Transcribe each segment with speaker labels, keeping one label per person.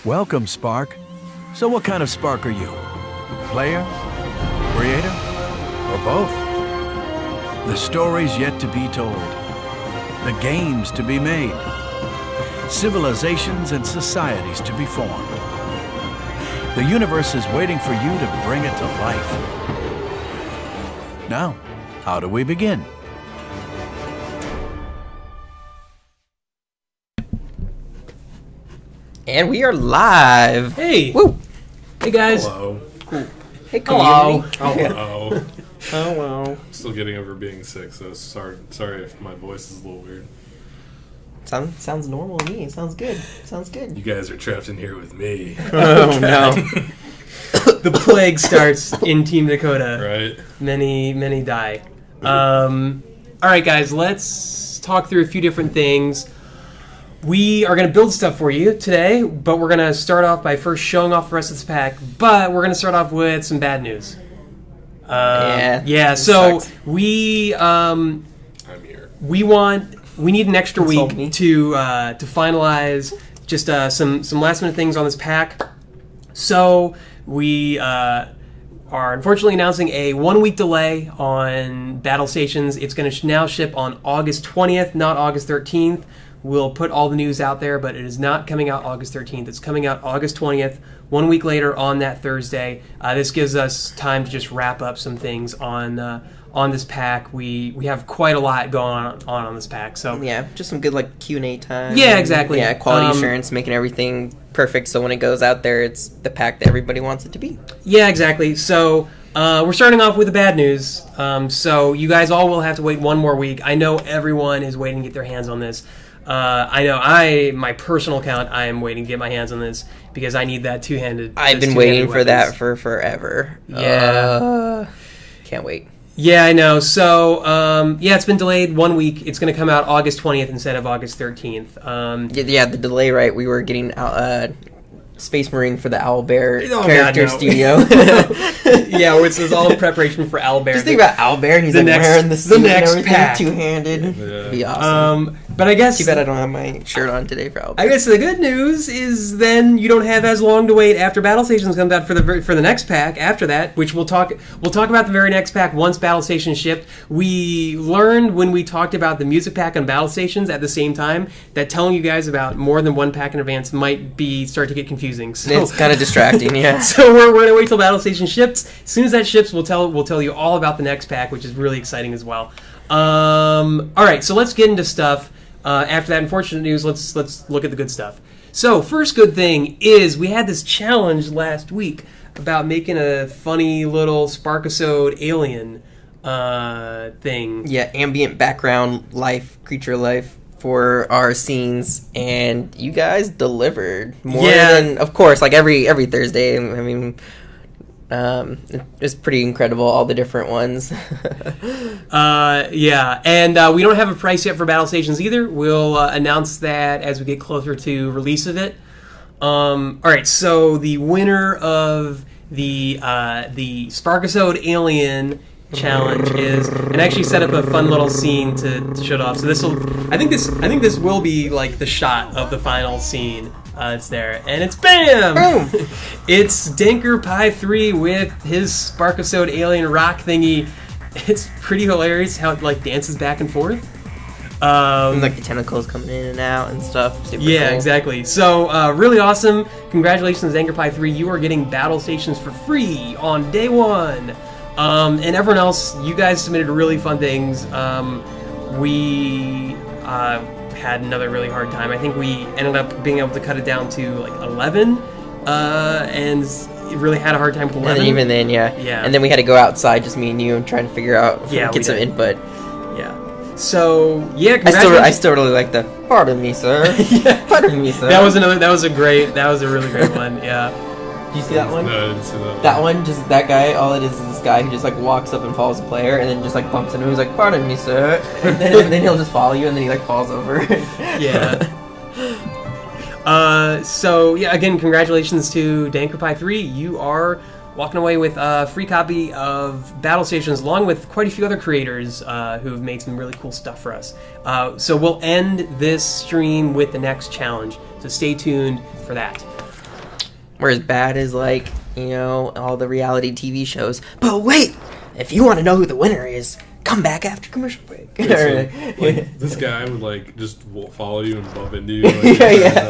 Speaker 1: Welcome, Spark. So what kind of Spark are you? Player? Creator? Or both? The stories yet to be told. The games to be made. Civilizations and societies to be formed. The universe is waiting for you to bring it to life. Now, how do we begin?
Speaker 2: And we are live.
Speaker 3: Hey.
Speaker 2: Woo.
Speaker 3: Hey guys.
Speaker 4: Hello.
Speaker 2: Cool. Hey, community.
Speaker 4: Hello.
Speaker 2: Hello.
Speaker 4: Still getting over being sick, so sorry if my voice is a little weird.
Speaker 2: Sounds normal to me. Sounds good.
Speaker 4: You guys are trapped in here with me.
Speaker 2: Oh no.
Speaker 3: The plague starts in Team Dakota.
Speaker 4: Right?
Speaker 3: Many die. Alright guys, let's talk through a few different things. We are going to build stuff for you today, but we're going to start off by first showing off the rest of this pack, but we're going to start off with some bad news. So
Speaker 2: sucks.
Speaker 4: I'm here.
Speaker 3: We need an extra
Speaker 2: Consult
Speaker 3: week
Speaker 2: me.
Speaker 3: to finalize just some last minute things on this pack. So we are unfortunately announcing a 1 week delay on Battle Stations. It's going to now ship on August 20th, not August 13th. We'll put all the news out there, but it is not coming out August 13th. It's coming out August 20th, 1 week later on that Thursday. This gives us time to just wrap up some things on this pack. We have quite a lot going on this pack. So
Speaker 2: Yeah, just some good like Q&A time.
Speaker 3: Yeah, exactly.
Speaker 2: Yeah, quality assurance, making everything perfect so when it goes out there, it's the pack that everybody wants it to be.
Speaker 3: Yeah, exactly. So we're starting off with the bad news. So you guys all will have to wait one more week. I know everyone is waiting to get their hands on this. I know my personal account, I am waiting to get my hands on this because I need that two-handed.
Speaker 2: I've been waiting for that for forever.
Speaker 3: Yeah.
Speaker 2: Can't wait.
Speaker 3: Yeah, I know. So, it's been delayed 1 week. It's going to come out August 20th instead of August 13th.
Speaker 2: Yeah, the delay, right? We were getting Space Marine for the Owlbear
Speaker 3: Oh,
Speaker 2: character
Speaker 3: God, no.
Speaker 2: studio.
Speaker 3: Yeah, which is all in preparation for Owlbear.
Speaker 2: Just think about Owlbear, and he's
Speaker 3: the
Speaker 2: like
Speaker 3: next-
Speaker 2: wearing the
Speaker 3: the
Speaker 2: suit and
Speaker 3: next
Speaker 2: everything,
Speaker 3: pack.
Speaker 2: two-handed.
Speaker 4: Yeah.
Speaker 2: Be awesome.
Speaker 3: But I guess...
Speaker 2: Too bad I don't have my shirt on today for Owlbear.
Speaker 3: I guess the good news is then you don't have as long to wait after Battle Stations comes out for the next pack after that, which we'll talk about the very next pack once Battle Stations shipped. We learned when we talked about the music pack on Battle Stations at the same time that telling you guys about more than one pack in advance might start to get confusing. So
Speaker 2: It's kind of distracting, yeah.
Speaker 3: so we're gonna wait till Battle Station ships. As soon as that ships, we'll tell you all about the next pack, which is really exciting as well. All right, so let's get into stuff. After that unfortunate news, let's look at the good stuff. So first good thing is we had this challenge last week about making a funny little Sparkosode alien thing.
Speaker 2: Yeah, ambient background life, creature life for our scenes, and you guys delivered more than, of course, like every Thursday. I mean, it's pretty incredible, all the different ones.
Speaker 3: Yeah, and we don't have a price yet for Battle Stations either. We'll announce that as we get closer to release of it. All right, so the winner of the Sparkosode Alien challenge is, and actually set up a fun little scene to show it off. So I think this will be like the shot of the final scene. It's there, and it's BAM!
Speaker 2: Boom!
Speaker 3: It's Danker Pie 3 with his Sparkosode alien rock thingy. It's pretty hilarious how it like dances back and forth.
Speaker 2: And, like the tentacles coming in and out and stuff. Super
Speaker 3: Yeah,
Speaker 2: cool.
Speaker 3: exactly. So, really awesome. Congratulations, Danker Pie 3. You are getting Battle Stations for free on day one. And everyone else, you guys submitted really fun things. We had another really hard time. I think we ended up being able to cut it down to like 11, and it really had a hard time with 11.
Speaker 2: And even then, yeah.
Speaker 3: Yeah.
Speaker 2: And then we had to go outside, just me and you, and try to figure out,
Speaker 3: Yeah, we
Speaker 2: get some
Speaker 3: did.
Speaker 2: input.
Speaker 3: Yeah. So yeah,
Speaker 2: I
Speaker 3: congratulations.
Speaker 2: still really like the pardon me, sir.
Speaker 3: Yeah.
Speaker 2: Pardon me, sir.
Speaker 3: That was a really great one. Yeah.
Speaker 2: Did you see that one?
Speaker 4: No, I didn't see that.
Speaker 2: That one, just that guy, all it is this guy who just like walks up and follows the player and then just like bumps into him. He's like, pardon me, sir. And then he'll just follow you and then he like falls over.
Speaker 3: Yeah. So yeah, again, congratulations to Danker Pie 3. You are walking away with a free copy of Battle Stations, along with quite a few other creators who have made some really cool stuff for us. So we'll end this stream with the next challenge, so stay tuned for that.
Speaker 2: We're as bad as, like, you know, all the reality TV shows. But wait, if you want to know who the winner is, come back after commercial break.
Speaker 4: Yeah, so, like, this guy would like just follow you and bump into you. Like,
Speaker 2: yeah.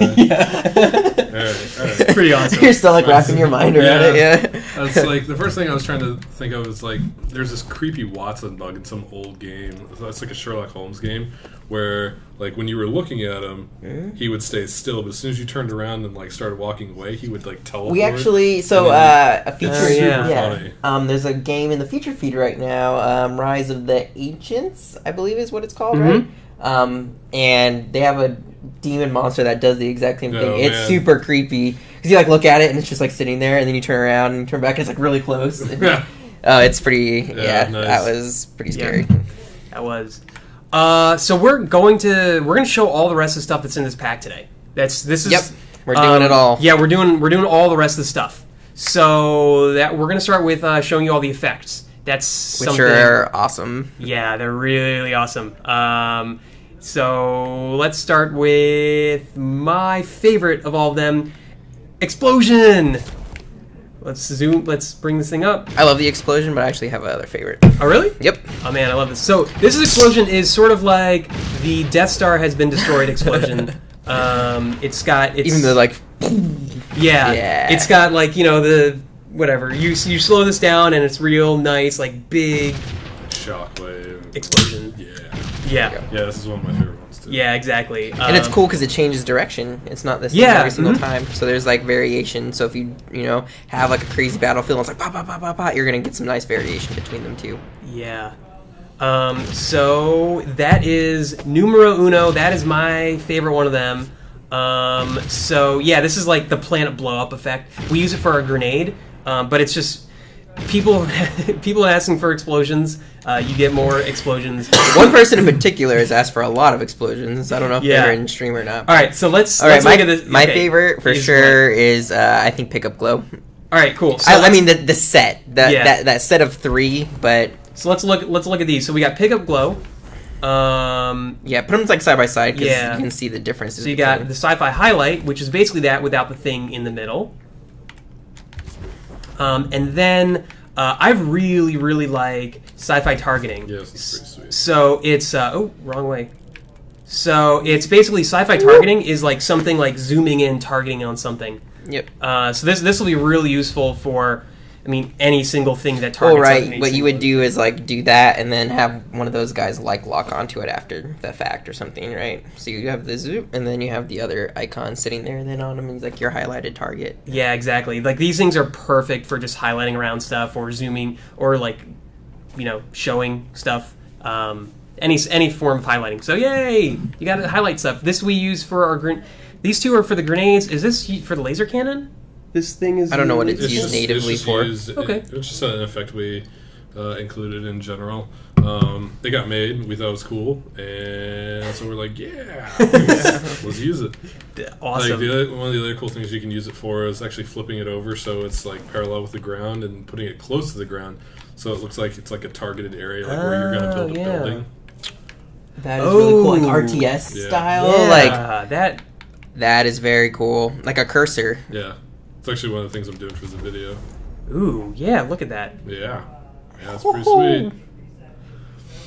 Speaker 4: All right.
Speaker 2: Pretty awesome. You're still like wrapping your mind around it. Yeah.
Speaker 4: That's like the first thing I was trying to think of is like there's this creepy Watson bug in some old game. That's like a Sherlock Holmes game where like when you were looking at him, he would stay still, but as soon as you turned around and like started walking away, he would like teleport.
Speaker 2: We actually a feature.
Speaker 4: Funny.
Speaker 2: There's a game in the feature feed right now, Rise of the Ancients, I believe is what it's called, right? And they have a demon monster that does the exact same thing. It's super creepy because you like look at it and it's just like sitting there, and then you turn around and turn back and it's like really close. It's pretty. Nice. That was pretty scary.
Speaker 3: Yeah, that was. So we're gonna show all the rest of the stuff that's in this pack today.
Speaker 2: We're doing it all.
Speaker 3: Yeah, we're doing all the rest of the stuff. So that we're gonna start with showing you all the effects. Which
Speaker 2: are awesome.
Speaker 3: Yeah, they're really awesome. So let's start with my favorite of all of them, Explosion. Let's bring this thing up.
Speaker 2: I love the explosion, but I actually have another favorite.
Speaker 3: Oh, really?
Speaker 2: Yep.
Speaker 3: Oh, man, I love this. So this explosion is sort of like the Death Star has been destroyed explosion. Even though,
Speaker 2: like...
Speaker 3: Yeah. It's got, like, you know, the... Whatever. You slow this down, and it's real nice, like, big...
Speaker 4: Shockwave.
Speaker 3: Explosion. Yeah.
Speaker 4: Yeah, this is one of my favorite ones, too.
Speaker 3: Yeah, exactly.
Speaker 2: And it's cool because it changes direction. It's not the same every single time. So there's, like, variation. So if you have, like, a crazy battlefield, and it's like, pop, pop, pop, pop, pop, you're going to get some nice variation between them, too.
Speaker 3: Yeah. So that is numero uno. That is my favorite one of them. So, yeah, this is, like, the planet blow-up effect. We use it for our grenade, but it's just... People asking for explosions, you get more explosions.
Speaker 2: One person in particular has asked for a lot of explosions. I don't know if they're in stream or not.
Speaker 3: All right, so let's
Speaker 2: look
Speaker 3: at this.
Speaker 2: My favorite for sure is I think Pickup Glow.
Speaker 3: All right, cool. So
Speaker 2: I mean the set that set of 3, but
Speaker 3: so let's look at these. So we got Pickup Glow.
Speaker 2: Put them like side by side because you can see the differences.
Speaker 3: So you got the Sci-Fi Highlight, which is basically that without the thing in the middle. And then I really, really like Sci-Fi Targeting.
Speaker 4: Yes, it's pretty sweet.
Speaker 3: So it's wrong way. So it's basically Sci-Fi Targeting is like something like zooming in, targeting on something.
Speaker 2: Yep.
Speaker 3: So this will be really useful for, I mean, any single thing that targets.
Speaker 2: Oh, right. What you would do is like do that and then have one of those guys like lock onto it after the fact or something, right? So you have the zoom and then you have the other icon sitting there, and then on them is like your highlighted target.
Speaker 3: Yeah, exactly. Like these things are perfect for just highlighting around stuff or zooming or like, showing stuff. Any form of highlighting. So yay, you got to highlight stuff. This we use for our These two are for the grenades. Is this for the laser cannon? This thing is...
Speaker 2: I don't know what it's used natively for.
Speaker 3: Okay.
Speaker 4: It's just an effect we included in general. They got made. We thought it was cool. And so we're like, let's use it.
Speaker 3: Awesome.
Speaker 4: Like one of the other cool things you can use it for is actually flipping it over so it's like parallel with the ground and putting it close to the ground. So it looks like it's like a targeted area like where you're going to build a building.
Speaker 2: That is really cool. Like RTS style.
Speaker 3: Yeah,
Speaker 2: like that is very cool. Like a cursor.
Speaker 4: Yeah. It's actually one of the things I'm doing for the video.
Speaker 3: Ooh, yeah, look at that.
Speaker 4: Yeah, it's pretty sweet.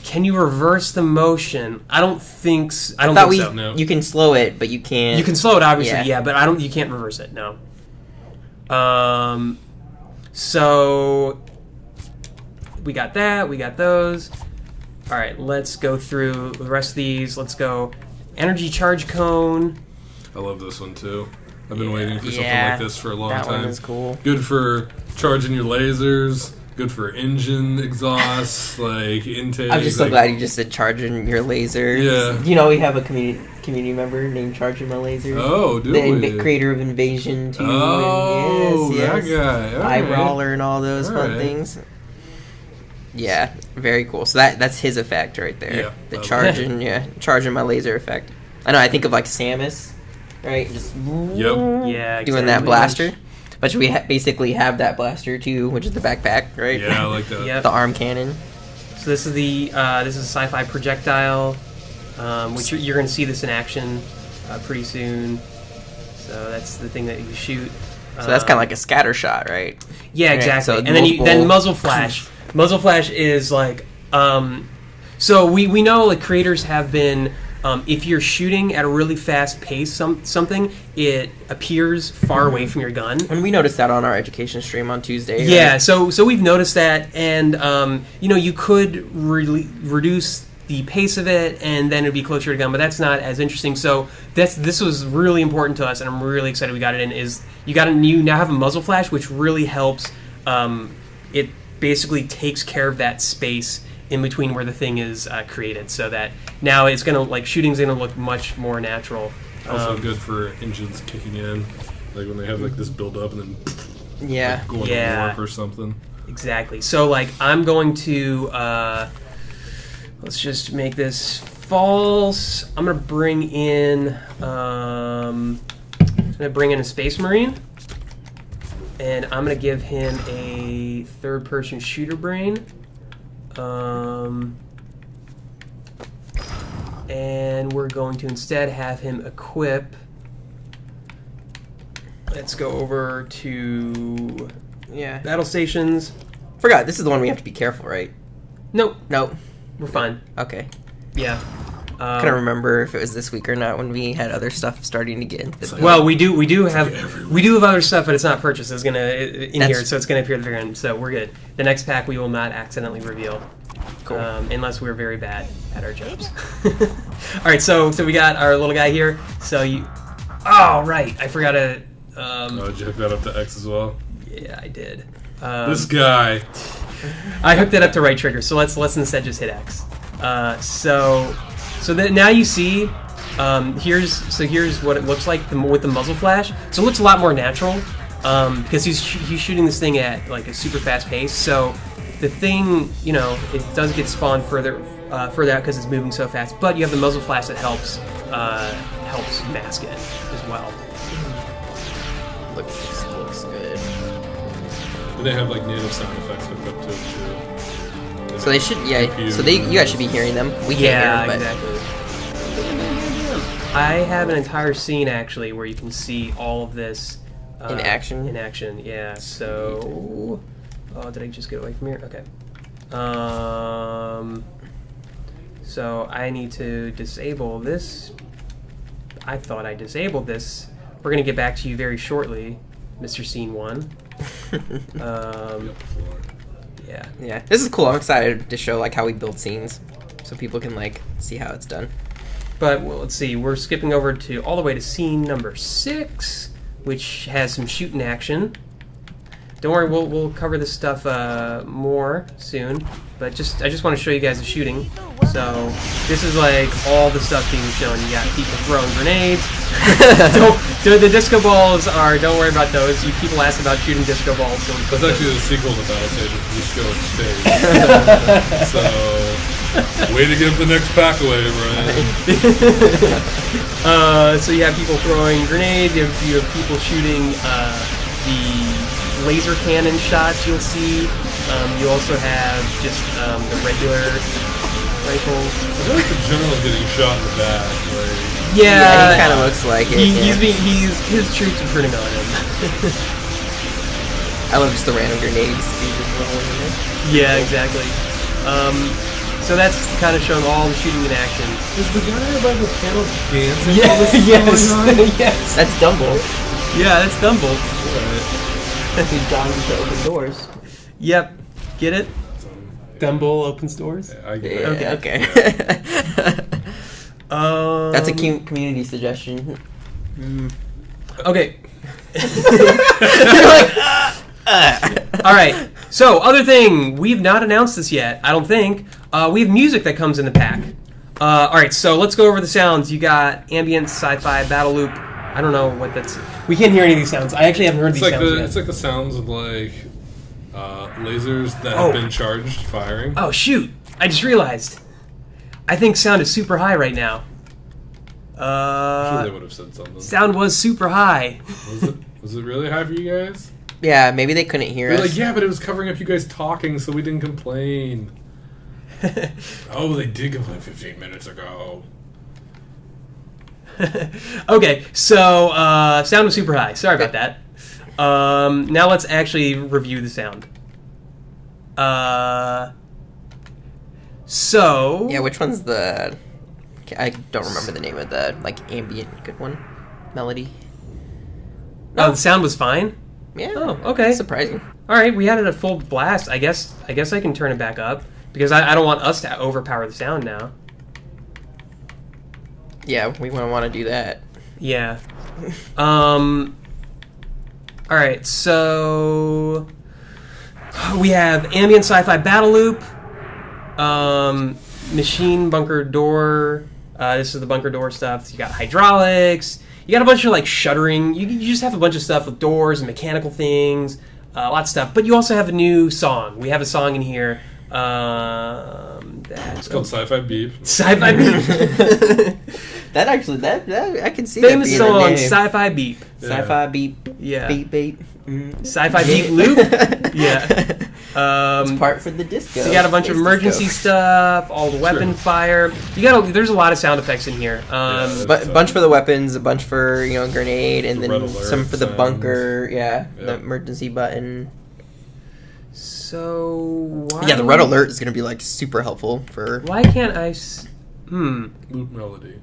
Speaker 3: Can you reverse the motion? I don't think so.
Speaker 4: No.
Speaker 2: You can slow it, but you can't.
Speaker 3: You can slow it, obviously, but you can't reverse it, no. So we got that, we got those. All right, let's go through the rest of these. Let's go energy charge cone.
Speaker 4: I love this one too. I've been waiting for something like this for a long time.
Speaker 2: That one is cool.
Speaker 4: Good for charging your lasers. Good for engine exhaust, like intake.
Speaker 2: I'm just so glad you just said charging your lasers.
Speaker 4: Yeah.
Speaker 2: We have a community member named Charging My Lasers.
Speaker 4: Oh, do we?
Speaker 2: The creator of Invasion 2.
Speaker 4: Oh,
Speaker 2: yes.
Speaker 4: That guy.
Speaker 2: Eye Brawler and all those fun things. Yeah, very cool. So that's his effect right there.
Speaker 4: Yeah,
Speaker 2: the charging my laser effect. I know. I think of like Samus, right? Just doing that blaster. But we basically have that blaster too, which is the backpack, right?
Speaker 4: Yeah, I like that.
Speaker 3: Yep.
Speaker 2: The arm cannon.
Speaker 3: So this is this is a sci-fi projectile, which you're going to see this in action pretty soon. So that's the thing that you shoot.
Speaker 2: So that's kind of like a scatter shot, right?
Speaker 3: Yeah,
Speaker 2: Right,
Speaker 3: exactly.
Speaker 2: so
Speaker 3: And then
Speaker 2: multiple-
Speaker 3: muzzle flash. Muzzle flash is like so we know like creators have been if you're shooting at a really fast pace something, it appears far away from your gun.
Speaker 2: And we noticed that on our education stream on Tuesday.
Speaker 3: Yeah,
Speaker 2: right?
Speaker 3: so we've noticed that, and you could reduce the pace of it, and then it'd be closer to gun, but that's not as interesting. So this was really important to us, and I'm really excited we got it in. Is you now have a muzzle flash, which really helps. It basically takes care of that space in between where the thing is created, so that now it's gonna shooting's gonna look much more natural.
Speaker 4: Also good for engines kicking in, like when they have like this build up and then
Speaker 2: Yeah.
Speaker 4: going to warp or something.
Speaker 3: Exactly. So I'm going to let's just make this false. I'm gonna bring in a Space Marine, and I'm gonna give him a third-person shooter brain. And we're going to instead have him equip. Let's go over to
Speaker 2: Yeah.
Speaker 3: battle stations.
Speaker 2: Forgot, this is the one we have to be careful, right?
Speaker 3: Nope,
Speaker 2: No.
Speaker 3: we're fine.
Speaker 2: Okay.
Speaker 3: Yeah.
Speaker 2: Couldn't remember if it was this week or not when we had other stuff starting to get into the
Speaker 3: Well, we do have other stuff, but it's not purchased. It's here, so it's gonna appear at the very end. So we're good. The next pack we will not accidentally reveal,
Speaker 2: Cool.
Speaker 3: unless we're very bad at our jobs. All right, so we got our little guy here. So oh right, I forgot to.
Speaker 4: Did you hook that up to X as well?
Speaker 3: Yeah, I did.
Speaker 4: This guy.
Speaker 3: I hooked it up to right trigger. So let's instead just hit X. So that now you see, here's what it looks like with the muzzle flash. So it looks a lot more natural because he's shooting this thing at like a super fast pace. So the thing, it does get spawned further out because it's moving so fast. But you have the muzzle flash that helps mask it as well.
Speaker 2: Looks good.
Speaker 4: And they have like native sound effects hooked up to it too.
Speaker 2: So they should, so you guys should be hearing them. We can't hear them, but
Speaker 3: exactly. I have an entire scene actually where you can see all of this
Speaker 2: in action.
Speaker 3: In action, yeah. So, did I just get away from here? Okay. So I need to disable this. I thought I disabled this. We're gonna get back to you very shortly, Mr. Scene 1. Yeah.
Speaker 2: This is cool. I'm excited to show like how we build scenes, so people can like see how it's done.
Speaker 3: But let's see. We're skipping over to all the way to scene number 6, which has some shooting action. Don't worry, we'll cover this stuff more soon. But I just want to show you guys the shooting. So this is like all the stuff being shown. You got people throwing grenades. The disco balls are. Don't worry about those. People ask about shooting disco balls. So
Speaker 4: That's actually the sequel to Battle Station, Disco in Space. So, way to give the next pack away, Brian.
Speaker 3: So you have people throwing grenades. You have people shooting the laser cannon shots. You'll see. You also have just the regular rifle.
Speaker 4: I feel like the general's getting shot in the back. Like,
Speaker 2: Yeah, he kind of looks like it.
Speaker 3: His troops are turning on him.
Speaker 2: I love just the random grenades.
Speaker 3: Yeah, exactly. So that's kind of showing all the shooting in action.
Speaker 4: is the guy above the panel dancing?
Speaker 3: Yes, yes.
Speaker 2: That's Dumble.
Speaker 3: Yeah, that's Dumble.
Speaker 2: He's John to open doors.
Speaker 3: Yep. Get it? Dumble opens doors.
Speaker 4: Yeah, I get it.
Speaker 2: Okay. That's a community suggestion.
Speaker 3: Okay. All right. So, other thing, we've not announced this yet. I don't think. We have music that comes in the pack. All right. So let's go over the sounds. You got ambient, sci-fi, battle loop. I don't know what that's. We can't hear any of these sounds. I actually haven't heard these sounds yet.
Speaker 4: It's like the sounds of like lasers that have been charged firing.
Speaker 3: Oh shoot! I just realized. I think sound is super high right now.
Speaker 4: I'm sure they would have said something.
Speaker 3: Sound was super high.
Speaker 4: Was it really high for you guys?
Speaker 2: Yeah, maybe they couldn't hear
Speaker 4: They're
Speaker 2: us.
Speaker 4: like, yeah, but it was covering up you guys talking, so we didn't complain. Oh, they did complain 15 minutes ago.
Speaker 3: Okay, so sound was super high. Sorry about that. Now let's actually review the sound. So
Speaker 2: Yeah, which one's the? I don't remember the name of the ambient good one. Melody.
Speaker 3: Oh, the sound was fine.
Speaker 2: Yeah.
Speaker 3: Oh, okay.
Speaker 2: Surprising.
Speaker 3: All right, we had it at full blast. I guess I can turn it back up because I don't want us to overpower the sound now.
Speaker 2: Yeah, we wouldn't want to do that.
Speaker 3: Yeah. All right, so we have ambient sci-fi battle loop, machine bunker door. This is the bunker door stuff. You got hydraulics. You got a bunch of like shuttering. You just have a bunch of stuff with doors and mechanical things, lots of stuff. But you also have a new song. We have a song in here.
Speaker 4: It's called Sci-Fi Beep.
Speaker 3: Sci-Fi Beep.
Speaker 2: That I can see
Speaker 3: Famous
Speaker 2: that being
Speaker 3: song,
Speaker 2: a name.
Speaker 3: Sci-Fi Beep.
Speaker 2: Sci-fi beep.
Speaker 3: Yeah.
Speaker 2: Beep beep.
Speaker 3: Sci-Fi Beep loop. Yeah.
Speaker 2: It's part for the disco.
Speaker 3: So you got a bunch of emergency stuff, all the weapon fire. There's a lot of sound effects in here.
Speaker 2: But a bunch for the weapons, a bunch for grenade, and then some for the
Speaker 4: sounds.
Speaker 2: bunker. Yeah, the emergency button.
Speaker 3: So why?
Speaker 2: Yeah, the red alert is gonna be like super helpful for.
Speaker 3: Why can't I?
Speaker 4: Loop melody.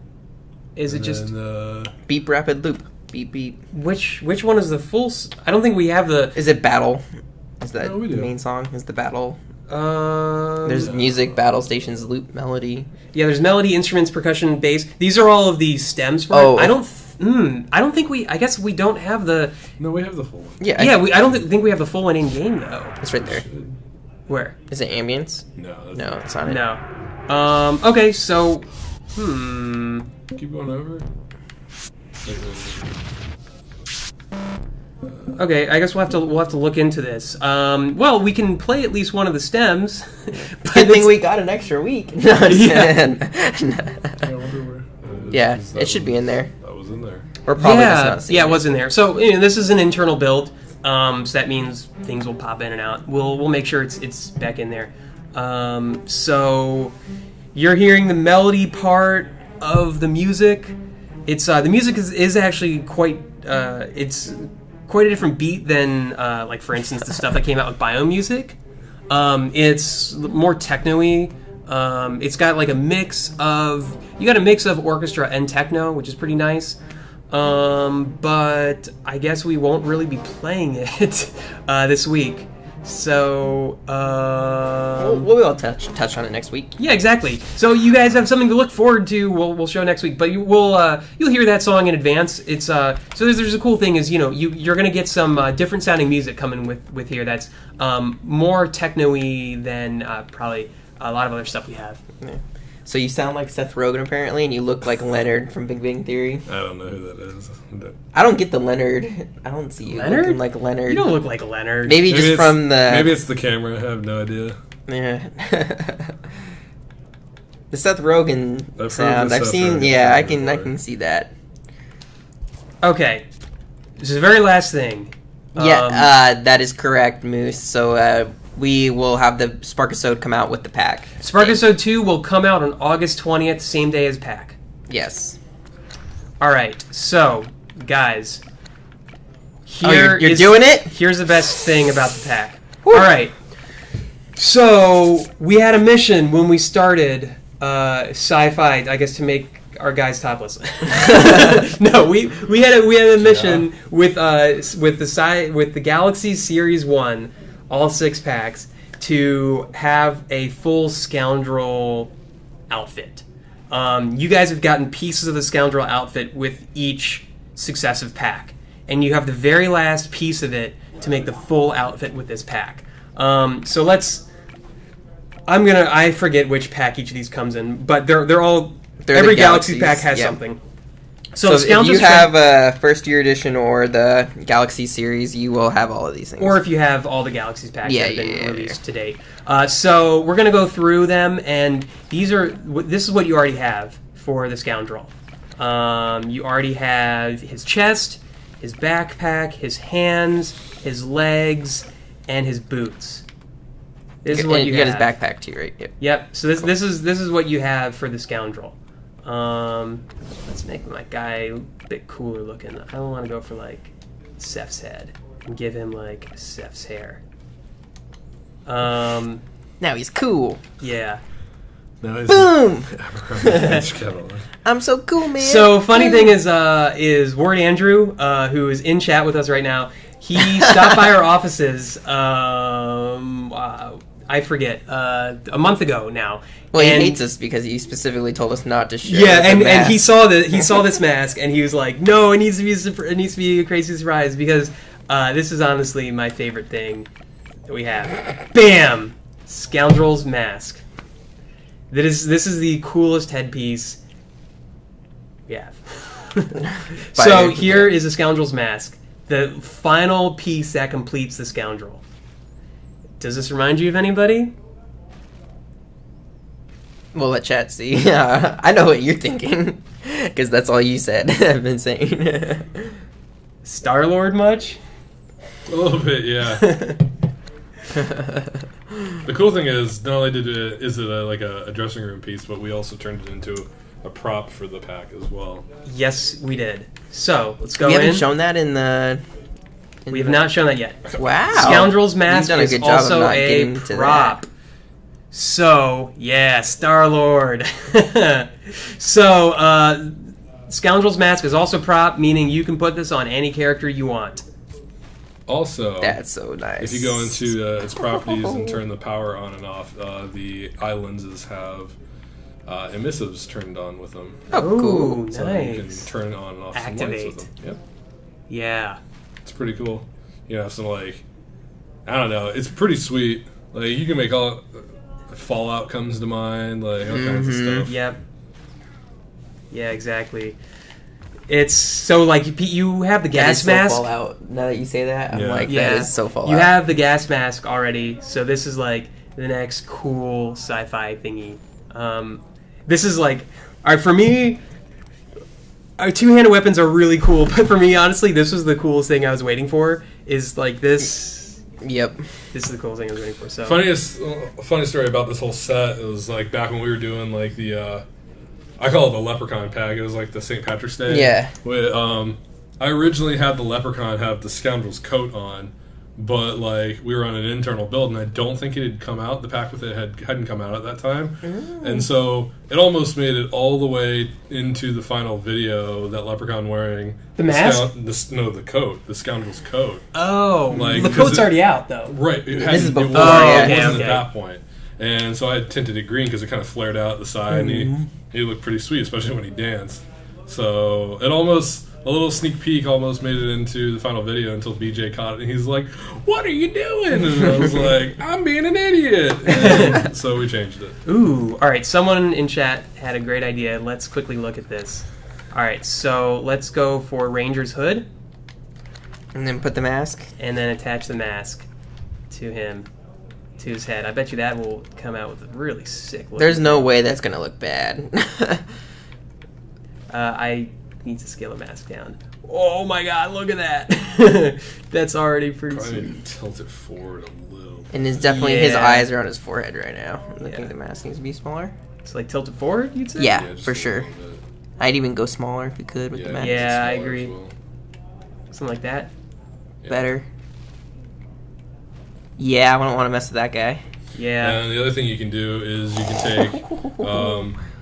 Speaker 3: Is it
Speaker 4: And
Speaker 3: just
Speaker 4: then,
Speaker 2: Beep rapid loop. Beep beep.
Speaker 3: which one is the full? I don't think we have the.
Speaker 2: Is it battle? Is that
Speaker 4: No, we
Speaker 2: the
Speaker 4: do.
Speaker 2: main song? Is the battle? There's music, battle stations, loop, melody.
Speaker 3: Yeah, there's melody, instruments, percussion, bass. These are all of the stems for
Speaker 2: Oh.
Speaker 3: it. I don't think we. I guess we don't have the.
Speaker 4: no, we have the full one.
Speaker 2: Yeah,
Speaker 3: Yeah, I don't think we have the full one in game though.
Speaker 2: it's right there.
Speaker 3: Where?
Speaker 2: Is it ambience?
Speaker 4: No, that's
Speaker 2: No, it's not it.
Speaker 3: No. Okay, so.
Speaker 4: Keep going over.
Speaker 3: Okay, I guess we'll have to look into this. Well, we can play at least one of the stems. But
Speaker 2: Good thing we got an extra week. No, I'm just kidding.
Speaker 4: I wonder where.
Speaker 2: Yeah, it should be in there.
Speaker 4: That was in there.
Speaker 2: We're probably just not seeing
Speaker 3: yeah, it
Speaker 2: it.
Speaker 3: was in there. So this is an internal build, so that means things will pop in and out. We'll make sure it's back in there. So you're hearing the melody part of the music. It's the music is actually quite it's quite a different beat than like for instance the stuff that came out with Biomusic. It's more techno-y. It's got like a mix of orchestra and techno, which is pretty nice. But I guess we won't really be playing it this week. So
Speaker 2: We'll all touch on it next week.
Speaker 3: yeah, exactly. So you guys have something to look forward to. We'll show next week, but you'll hear that song in advance. It's so there's a cool thing is you're gonna get some different sounding music coming with here that's more techno-y than probably a lot of other stuff we have.
Speaker 2: Yeah. So you sound like Seth Rogen apparently, and you look like Leonard from Big Bang Theory.
Speaker 4: I don't know who that is.
Speaker 2: I don't get the Leonard. I don't see you
Speaker 3: Leonard?
Speaker 2: looking like Leonard.
Speaker 3: You don't look like Leonard.
Speaker 2: Maybe just
Speaker 4: it's-
Speaker 2: from the.
Speaker 4: Maybe it's the camera. I have no idea.
Speaker 2: Yeah. The Seth Rogen
Speaker 4: heard
Speaker 2: sound.
Speaker 4: the
Speaker 2: I've
Speaker 4: Seth
Speaker 2: seen.
Speaker 4: Rogen
Speaker 2: Yeah, I
Speaker 4: sound
Speaker 2: can. I
Speaker 4: before.
Speaker 2: can see that.
Speaker 3: Okay, this is the very last thing.
Speaker 2: Yeah, that is correct, Moose. So we will have the Sparkisode come out with the pack.
Speaker 3: Sparkisode 2 will come out on August 20th, same day as Pack.
Speaker 2: Yes.
Speaker 3: All right, so guys,
Speaker 2: You're
Speaker 3: is-
Speaker 2: doing it?
Speaker 3: Here's the best thing about the pack. All right, so we had a mission when we started sci-fi, I guess, to make our guys topless. No, we had a mission with the Galaxy Series 1, all 6 packs, to have a full Scoundrel outfit. You guys have gotten pieces of the Scoundrel outfit with each successive pack, and you have the very last piece of it to make the full outfit with this pack. So let's. I forget which pack each of these comes in, but they're all. Every
Speaker 2: the
Speaker 3: Galaxy pack
Speaker 2: Galaxies,
Speaker 3: has
Speaker 2: yeah.
Speaker 3: something.
Speaker 2: So if
Speaker 3: Scoundrel
Speaker 2: you
Speaker 3: Strike-
Speaker 2: have a first year edition or the Galaxy series, you will have all of these things.
Speaker 3: or if you have all the Galaxies packs
Speaker 2: Yeah,
Speaker 3: that have been
Speaker 2: yeah,
Speaker 3: released to date. So we're gonna go through them, and this is what you already have for the Scoundrel. You already have his chest, his backpack, his hands, his legs, and his boots. This is what you
Speaker 2: got his
Speaker 3: have.
Speaker 2: backpack too, right? Yep.
Speaker 3: Yep. So this is what you have for the Scoundrel. Let's make my guy a bit cooler looking. I don't want to go for like Seth's head. and give him like Seth's hair.
Speaker 2: Now he's cool.
Speaker 3: Yeah.
Speaker 4: No, it's
Speaker 2: Boom!
Speaker 4: Kettle.
Speaker 2: I'm so cool, man.
Speaker 3: So funny thing is Ward Andrew, who is in chat with us right now. He stopped by our offices. I forget a month ago now.
Speaker 2: Well,
Speaker 3: and
Speaker 2: he hates us because he specifically told us not to show.
Speaker 3: Yeah,
Speaker 2: the
Speaker 3: and
Speaker 2: mask.
Speaker 3: he saw this mask, and he was like, "No, it needs to be a crazy surprise because this is honestly my favorite thing that we have." Bam, Scoundrel's mask. This is the coolest headpiece we have. So here is a Scoundrel's mask, the final piece that completes the Scoundrel. Does this remind you of anybody?
Speaker 2: We'll let chat see. I know what you're thinking because that's all you said. I've been saying.
Speaker 3: Star-Lord much?
Speaker 4: A little bit, yeah. The cool thing is, not only is it like a dressing room piece, but we also turned it into a prop for the pack as well.
Speaker 3: Yes, we did. So let's go
Speaker 2: We
Speaker 3: in.
Speaker 2: haven't shown that in the.
Speaker 3: We have not shown that yet.
Speaker 2: Wow.
Speaker 3: Scoundrel's mask
Speaker 2: You've done a
Speaker 3: is
Speaker 2: good job of
Speaker 3: also
Speaker 2: not
Speaker 3: a
Speaker 2: getting to
Speaker 3: prop.
Speaker 2: that.
Speaker 3: So, yeah, Star-Lord. So, Scoundrel's mask is also prop, meaning you can put this on any character you want.
Speaker 4: Also,
Speaker 2: That's so nice.
Speaker 4: if you go into its properties and turn the power on and off, the eye lenses have emissives turned on with them.
Speaker 2: Oh, cool.
Speaker 3: Ooh,
Speaker 4: So
Speaker 3: nice.
Speaker 4: you can turn on and off some lights
Speaker 3: Activate.
Speaker 4: with them. Yep.
Speaker 3: Yeah.
Speaker 4: It's pretty cool. You have some, like, I don't know, it's pretty sweet. Like, you can make all, Fallout comes to mind, like, all kinds of stuff.
Speaker 3: Yep. Yeah, exactly. It's so, like, you have the
Speaker 2: That
Speaker 3: gas
Speaker 2: is so
Speaker 3: mask.
Speaker 2: Fallout. Now that you say that, I'm
Speaker 4: Yeah.
Speaker 2: like,
Speaker 3: Yeah.
Speaker 2: that is so Fallout.
Speaker 3: You have the gas mask already, so this is, like, the next cool sci-fi thingy. This is, like, alright, for me, our two-handed weapons are really cool, but for me, honestly, this was the coolest thing I was waiting for, is, like, this...
Speaker 2: Yep.
Speaker 3: This is the coolest thing I was waiting for, so...
Speaker 4: Funny story about this whole set, it was, like, back when we were doing, like, the, I call it the Leprechaun pack, it was, like, the St. Patrick's Day.
Speaker 2: Yeah.
Speaker 4: I originally had the Leprechaun have the Scoundrel's coat on, but, like, we were on an internal build, and I don't think it had come out. The pack with it hadn't come out at that time. And so it almost made it all the way into the final video, that Leprechaun wearing...
Speaker 3: The mask?
Speaker 4: The coat. The Scoundrel's coat.
Speaker 3: Oh,
Speaker 4: Like,
Speaker 3: the coat's already out, though.
Speaker 4: Right.
Speaker 2: This is before,
Speaker 4: It
Speaker 2: yeah.
Speaker 4: wasn't
Speaker 3: Okay.
Speaker 4: at that point. And so I had tinted it green because it kind of flared out the side, and he looked pretty sweet, especially when he danced. So it almost... A little sneak peek almost made it into the final video until BJ caught it, and he's like, "What are you doing?" And I was like, "I'm being an idiot." And so we changed it.
Speaker 3: Ooh, alright, someone in chat had a great idea. Let's quickly look at this. Alright, so let's go for Ranger's hood,
Speaker 2: And then put the mask.
Speaker 3: and then attach the mask to him, to his head. I bet you that will come out with a really sick look.
Speaker 2: There's no way that's gonna look bad.
Speaker 3: I need to scale the mask down. Oh my god, look at that! That's already pretty
Speaker 4: Probably
Speaker 3: sweet.
Speaker 4: need to tilt it forward a little.
Speaker 2: And it's definitely his
Speaker 3: Yeah.
Speaker 2: eyes are on his forehead right now. I
Speaker 3: Yeah.
Speaker 2: think the mask needs to be smaller.
Speaker 3: It's like tilted forward, you'd say?
Speaker 2: Yeah,
Speaker 4: just
Speaker 2: for
Speaker 4: a
Speaker 2: sure.
Speaker 4: little bit.
Speaker 2: I'd even go smaller if we could with the mask.
Speaker 3: Yeah, I
Speaker 4: smaller
Speaker 3: agree.
Speaker 4: as well.
Speaker 3: Something like that.
Speaker 4: Yeah.
Speaker 2: Better. Yeah, I don't want to mess with that guy.
Speaker 3: Yeah.
Speaker 4: And the other thing you can do is you can take,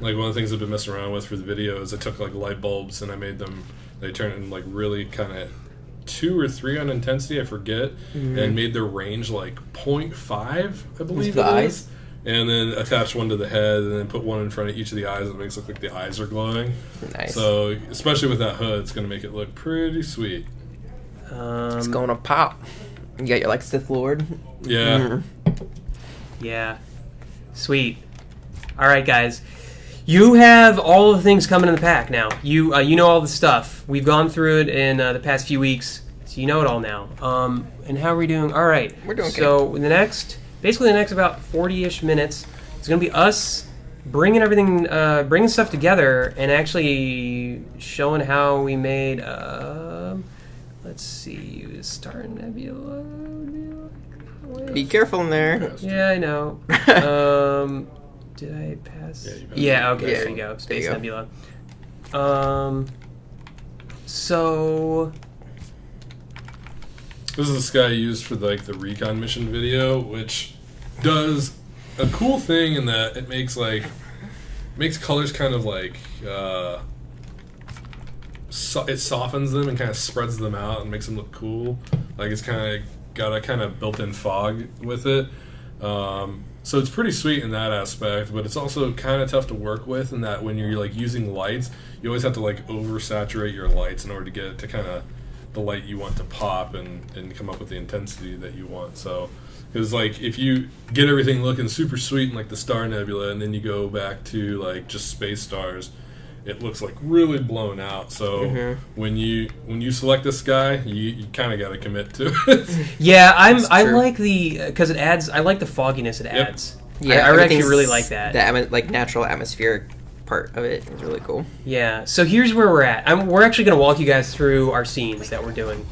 Speaker 4: like one of the things I've been messing around with for the video is I took like light bulbs and I made them, they turn in like really kind of 2 or 3 on intensity, I forget, and made their range like 0.5, I believe
Speaker 2: the
Speaker 4: it
Speaker 2: eyes?
Speaker 4: is. And then attach one to the head and then put one in front of each of the eyes that makes it look like the eyes are glowing.
Speaker 2: Nice.
Speaker 4: So, especially with that hood, it's going to make it look pretty sweet.
Speaker 2: It's going to pop. You got your like Sith Lord.
Speaker 4: Yeah.
Speaker 3: Yeah. Sweet. All right, guys. You have all the things coming in the pack now. You know all the stuff. We've gone through it in the past few weeks, so you know it all now. And how are we doing? All right.
Speaker 2: We're doing
Speaker 3: so in the next about 40-ish minutes, it's going to be us bringing everything, bringing stuff together and actually showing how we made, let's see, Star Nebula.
Speaker 2: Be careful in there.
Speaker 3: Yeah, I know. Did I pass?
Speaker 4: Yeah, you passed.
Speaker 3: Yeah, okay,
Speaker 2: Yeah,
Speaker 3: there you go. Space
Speaker 2: you go.
Speaker 3: Nebula. So
Speaker 4: This is this guy I used for like the recon mission video, which does a cool thing in that it makes colors kind of like it softens them and kind of spreads them out and makes them look cool. Like it's kind of got a kind of built-in fog with it. So it's pretty sweet in that aspect, but it's also kind of tough to work with in that when you're like using lights, you always have to like oversaturate your lights in order to get it to kind of the light you want to pop and come up with the intensity that you want. So because like if you get everything looking super sweet in like the Star Nebula and then you go back to like just space stars, it looks like really blown out. So when you select this guy, you kind of got to commit to it.
Speaker 3: Yeah, I like because it adds. I like the fogginess it adds.
Speaker 2: Yeah,
Speaker 3: I actually really like that.
Speaker 2: The like natural atmospheric part of it is really cool.
Speaker 3: Yeah. So here's where we're at. We're actually going to walk you guys through our scenes that we're doing.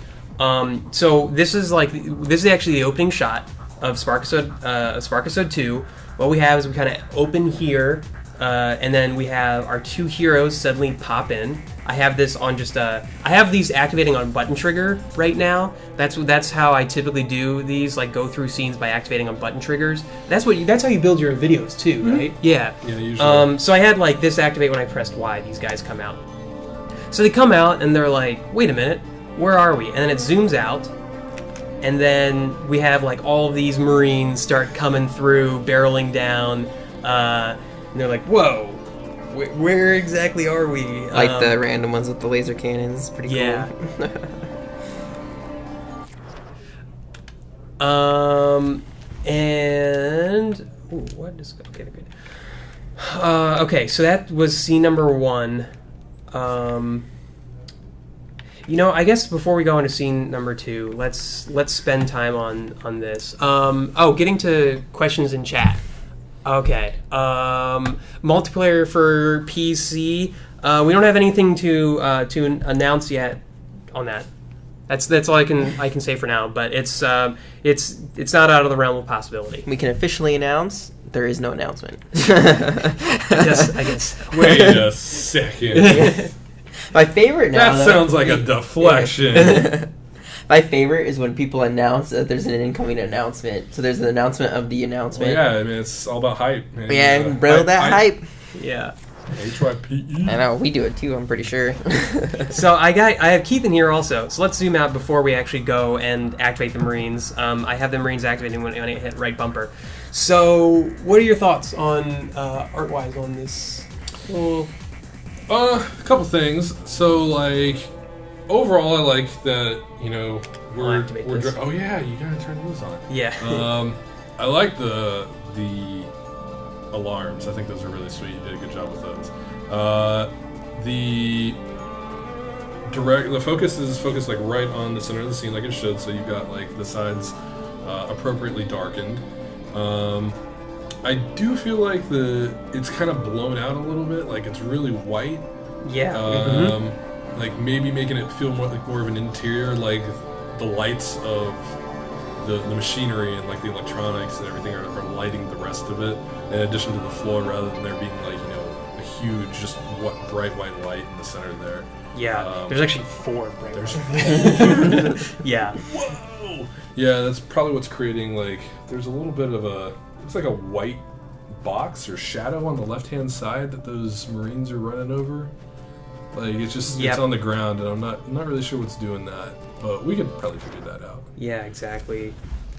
Speaker 3: So this is actually the opening shot of Sparkisode 2. What we have is we kind of open here. And then we have our two heroes suddenly pop in. I have this on I have these activating on button trigger right now. That's how I typically do these, like go through scenes by activating on button triggers. That's how you build your videos too, right? Yeah.
Speaker 4: Yeah, usually.
Speaker 3: So I had like this activate when I pressed Y. These guys come out. So they come out and they're like, wait a minute, where are we? And then it zooms out. And then we have like all of these Marines start coming through, barreling down. And they're like, whoa, where exactly are we?
Speaker 2: Like the random ones with the laser cannons. Pretty cool.
Speaker 3: Yeah. And... Ooh, what is... Okay, good. Okay, so that was scene number 1. I guess before we go into scene number 2, let's spend time on this. Getting to questions in chat. Okay. Multiplayer for PC. We don't have anything to announce yet on that. That's all I can say for now. But it's not out of the realm of possibility.
Speaker 2: We can officially announce there is no announcement.
Speaker 3: I guess.
Speaker 4: Wait a second.
Speaker 2: My favorite now.
Speaker 4: That sounds like a deflection.
Speaker 2: Yeah. My favorite is when people announce that there's an incoming announcement. So there's an announcement of the announcement.
Speaker 4: Well, yeah, I mean, it's all about hype. Man.
Speaker 2: Yeah, bro, hype.
Speaker 3: Yeah.
Speaker 4: HYPE.
Speaker 2: I know, we do it too, I'm pretty sure.
Speaker 3: So I have Keith in here also. So let's zoom out before we actually go and activate the Marines. I have the Marines activating when I hit right bumper. So what are your thoughts on art-wise on this?
Speaker 4: Well, a couple things. So, like... Overall, I like that, we're oh yeah, you gotta turn those on.
Speaker 3: Yeah.
Speaker 4: I like the alarms. I think those are really sweet. You did a good job with those. The focus is focused like right on the center of the scene, like it should. So you've got like the sides appropriately darkened. I do feel like it's kind of blown out a little bit. Like it's really white.
Speaker 3: Yeah.
Speaker 4: Like maybe making it feel more of an interior, like the lights of the machinery and like the electronics and everything are lighting the rest of it, in addition to the floor, rather than there being like a huge just bright white light in the center there.
Speaker 3: Yeah, there's actually 4 bright lights. Yeah.
Speaker 4: Whoa. Yeah, that's probably what's creating like there's a little bit of looks like a white box or shadow on the left hand side that those Marines are running over. Like it's on the ground, and I'm not really sure what's doing that, but we could probably figure that out.
Speaker 3: Yeah, exactly.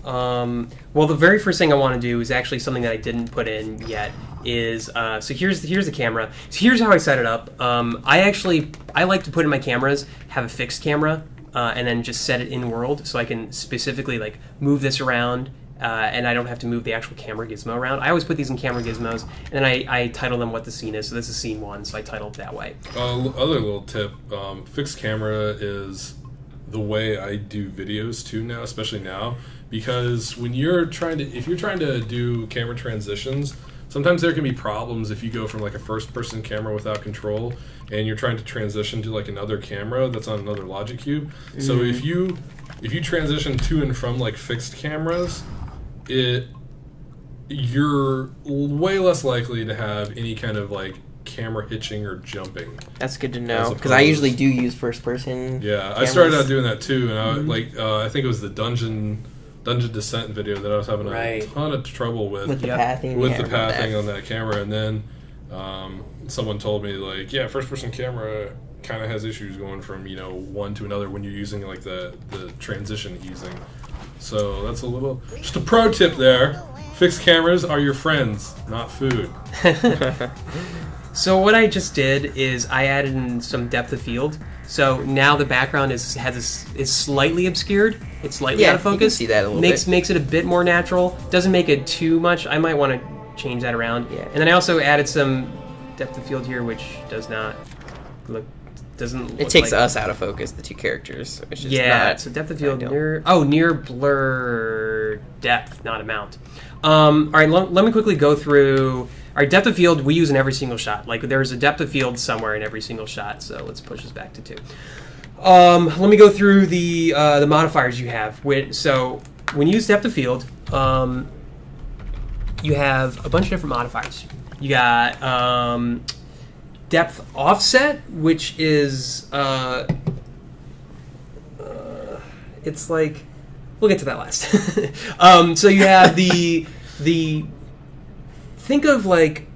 Speaker 3: Well, the very first thing I want to do is actually something that I didn't put in yet. Is so here's the camera. So here's how I set it up. I like to put in my cameras have a fixed camera, and then just set it in world, so I can specifically like move this around. And I don't have to move the actual camera gizmo around. I always put these in camera gizmos, and then I title them what the scene is. So this is scene 1, so I titled it that way.
Speaker 4: Other little tip, fixed camera is the way I do videos too now, especially now, because if you're trying to do camera transitions, sometimes there can be problems if you go from like a first-person camera without control, and you're trying to transition to like another camera that's on another logic cube. Mm-hmm. So if you transition to and from like fixed cameras, you're way less likely to have any kind of like camera hitching or jumping.
Speaker 2: That's good to know, because I usually do use first-person.
Speaker 4: Yeah, I started out doing that too, and I think it was the Dungeon Descent video that I was having a ton of trouble with
Speaker 2: the pathing.
Speaker 4: With the pathing on that camera, and then someone told me like, yeah, first-person camera kind of has issues going from one to another when you're using like the transition easing. So that's just a pro tip there. Fixed cameras are your friends, not food.
Speaker 3: So what I just did is I added in some depth of field. So now the background is slightly obscured. It's slightly out of focus.
Speaker 2: You can see that a little bit.
Speaker 3: Makes it a bit more natural. Doesn't make it too much. I might want to change that around.
Speaker 2: Yeah.
Speaker 3: And then I also added some depth of field here, which does not look.
Speaker 2: It takes us out of focus, the two characters. Which is
Speaker 3: so depth of field near blur depth, not amount. All right, let me quickly go through. All right, depth of field we use in every single shot. Like there's a depth of field somewhere in every single shot. So let's push this back to 2. Let me go through the modifiers you have. So when you use depth of field, you have a bunch of different modifiers. You got depth offset, which is it's like we'll get to that last. So you have the think of like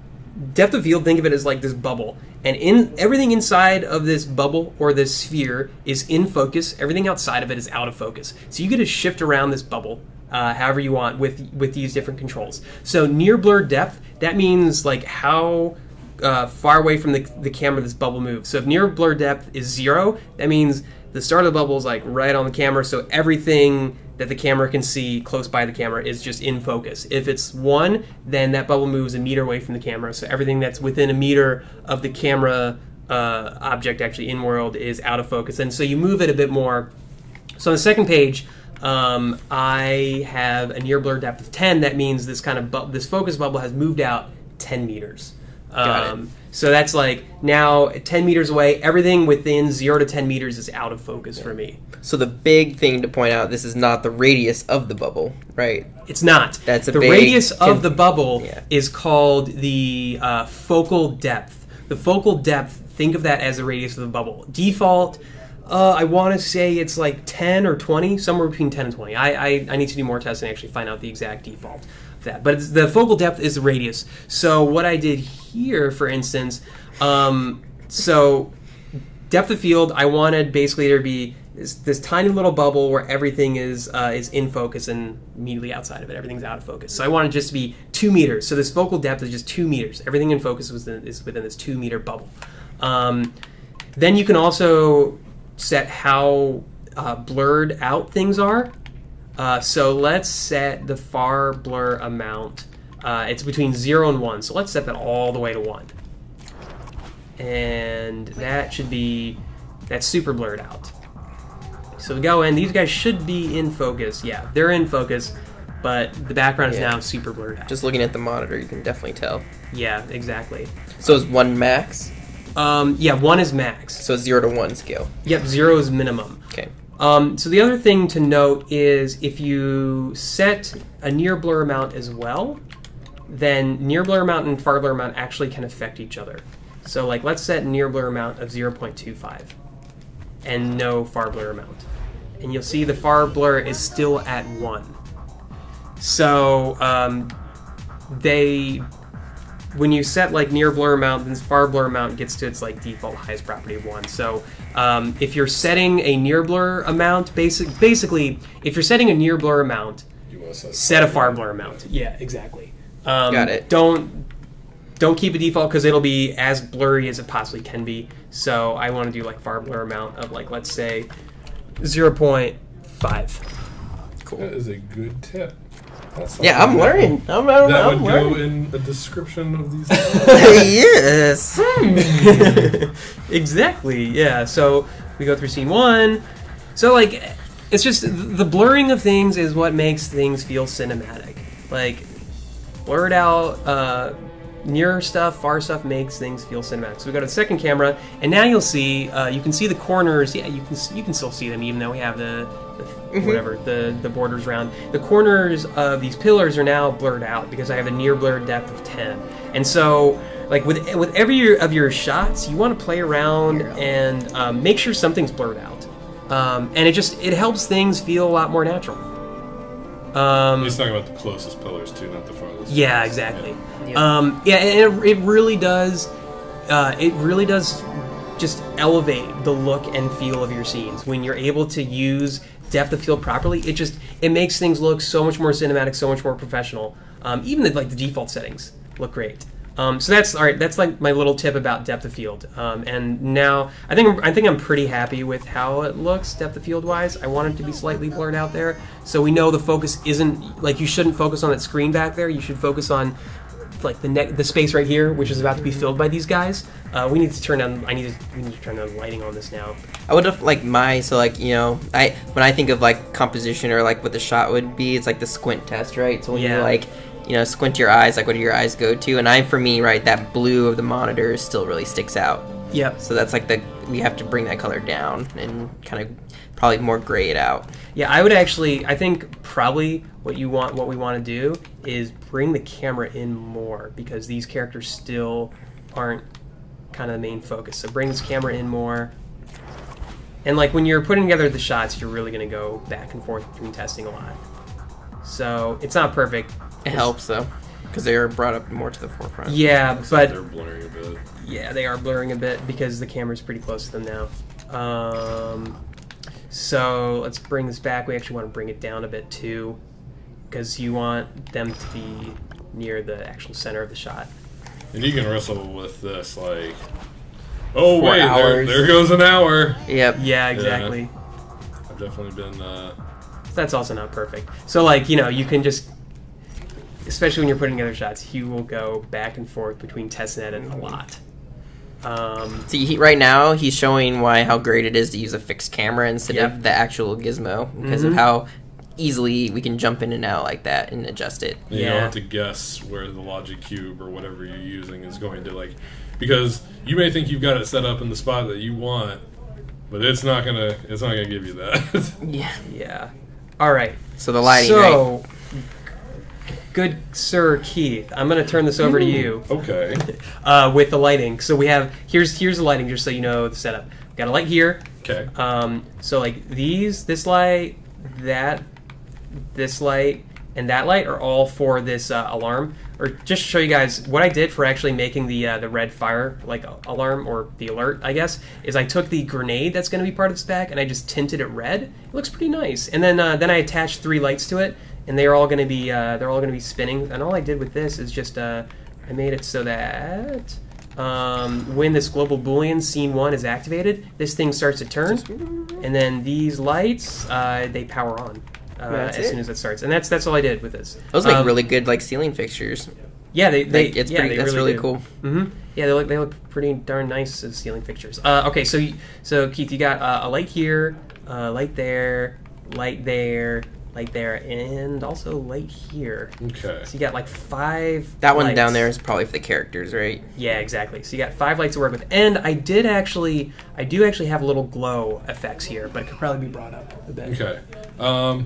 Speaker 3: depth of field. Think of it as like this bubble, and everything inside of this bubble or this sphere is in focus. Everything outside of it is out of focus. So you get to shift around this bubble however you want with these different controls. So near blur depth, that means like how far away from the camera this bubble moves. So if near blur depth is 0, that means the start of the bubble is like right on the camera, so everything that the camera can see close by the camera is just in focus. If it's 1, then that bubble moves a meter away from the camera, so everything that's within a meter of the camera object actually in world is out of focus, and so you move it a bit more. So on the second page, I have a near blur depth of 10. That means this kind of this focus bubble has moved out 10 meters. So that's like now 10 meters away, everything within 0 to 10 meters is out of focus for me.
Speaker 2: So the big thing to point out, this is not the radius of the bubble, right?
Speaker 3: It's not.
Speaker 2: That's
Speaker 3: the radius of the bubble is called the focal depth. The focal depth, think of that as the radius of the bubble. Default, I want to say it's like 10 or 20, somewhere between 10 and 20. I need to do more tests and actually find out the exact default. That, but the focal depth is the radius. So what I did here, for instance, so depth of field, I wanted basically there to be this tiny little bubble where everything is in focus, and immediately outside of it, everything's out of focus. So I wanted just to be 2 meters. So this focal depth is just 2 meters. Everything in focus is within this 2 meter bubble. Then you can also set how blurred out things are. So let's set the far blur amount. It's between 0 and 1. So let's set that all the way to 1. And that should be, that's super blurred out. So we go in, these guys should be in focus. Yeah, they're in focus, but the background is now super blurred out.
Speaker 2: Just looking at the monitor, you can definitely tell.
Speaker 3: Yeah, exactly.
Speaker 2: So is 1 max?
Speaker 3: Yeah, 1 is max.
Speaker 2: So 0 to 1 scale.
Speaker 3: Yep, 0 is minimum.
Speaker 2: Okay.
Speaker 3: So the other thing to note is if you set a near blur amount as well, then near blur amount and far blur amount actually can affect each other. So like let's set near blur amount of 0.25 and no far blur amount. And you'll see the far blur is still at 1. So when you set like near blur amount, then far blur amount gets to its like default highest property of 1. So if you're setting a near blur amount, basically if you're setting a near blur amount, set a far blur amount. Yeah, exactly.
Speaker 2: Got it.
Speaker 3: Don't keep a default because it'll be as blurry as it possibly can be. So I want to do like far blur amount of like let's say 0.5.
Speaker 2: Cool.
Speaker 4: That is a good tip.
Speaker 2: Yeah, I'm learning. I'm learning.
Speaker 4: That would go in the description of these.
Speaker 2: Yes.
Speaker 3: Exactly. Yeah. So we go through scene 1. So like, it's just the blurring of things is what makes things feel cinematic. Like, blurred out, near stuff, far stuff makes things feel cinematic. So we go to the second camera, and now you'll see you can see the corners. Yeah, you can still see them even though we have the borders around. The corners of these pillars are now blurred out because I have a near blur depth of 10. And so like with every of your shots, you want to play around and make sure something's blurred out, and it helps things feel a lot more natural.
Speaker 4: He's talking about the closest pillars too, not the farthest.
Speaker 3: Yeah, exactly.
Speaker 2: Yeah.
Speaker 3: And it really does. It really does just elevate the look and feel of your scenes when you're able to use depth of field properly. It makes things look so much more cinematic, so much more professional. Even the default settings look great. So that's all right. That's like my little tip about depth of field. And now I think I'm pretty happy with how it looks depth of field wise. I want it to be slightly blurred out there, so we know the focus isn't like you shouldn't focus on that screen back there. You should focus on like the space right here, which is about to be filled by these guys. We need to turn on. We need to turn on lighting on this now.
Speaker 2: I would have when I think of like composition or like what the shot would be, it's like the squint test, right? So when you squint your eyes, like what do your eyes go to? And for me, right, that blue of the monitor still really sticks out.
Speaker 3: Yep.
Speaker 2: So that's like we have to bring that color down and kind of probably more gray it out.
Speaker 3: Yeah, I think probably what we want to do is bring the camera in more, because these characters still aren't kind of the main focus. So bring this camera in more. And like when you're putting together the shots, you're really going to go back and forth between testing a lot. So it's not perfect.
Speaker 2: It helps though, because they are brought up more to the forefront.
Speaker 3: Yeah,
Speaker 4: Looks
Speaker 3: but
Speaker 4: like they're blurring a bit.
Speaker 3: Yeah, they are blurring a bit because the camera's pretty close to them now. So let's bring this back. We actually want to bring it down a bit too, because you want them to be near the actual center of the shot.
Speaker 4: And you can wrestle with this like, oh
Speaker 2: 4
Speaker 4: wait,
Speaker 2: hours.
Speaker 4: there goes an hour.
Speaker 2: Yep.
Speaker 3: Yeah, exactly.
Speaker 4: I've definitely been.
Speaker 3: That's also not perfect. So like, you can just, especially when you're putting together shots, you will go back and forth between testnet and a lot.
Speaker 2: See, right now he's showing how great it is to use a fixed camera instead of the actual gizmo, because of how easily we can jump in and out like that and adjust it.
Speaker 4: You don't have to guess where the logic cube or whatever you're using is going to because you may think you've got it set up in the spot that you want, but it's not gonna give you that.
Speaker 3: Yeah. All right.
Speaker 2: So the lighting,
Speaker 3: right? Good Sir Keith, I'm going to turn this over to you.
Speaker 4: Okay.
Speaker 3: With the lighting. So we have, here's the lighting, just so you know the setup. We've got a light here.
Speaker 4: Okay.
Speaker 3: So like this light, this light, and that light are all for this alarm. Or just to show you guys what I did for actually making the red fire alarm, or the alert, I guess, is I took the grenade that's going to be part of the spec and I just tinted it red. It looks pretty nice. And then I attached 3 lights to it. And they're all going to be spinning. And all I did with this is just I made it so that when this global boolean scene 1 is activated, this thing starts to turn, and then these lights they power on soon as it starts. And that's all I did with this.
Speaker 2: Those make really good ceiling fixtures.
Speaker 3: Yeah, that's
Speaker 2: really
Speaker 3: really
Speaker 2: cool.
Speaker 3: Mm-hmm. Yeah, they look pretty darn nice as ceiling fixtures. Okay, so Keith, you got a light here, light there, light there, light there, and also light here.
Speaker 4: Okay.
Speaker 3: So you got 5
Speaker 2: That one
Speaker 3: lights.
Speaker 2: down there is probably for the characters, right?
Speaker 3: Yeah, exactly. So you got 5 lights to work with. And I do actually have little glow effects here, but it could probably be brought up a bit.
Speaker 4: Okay. I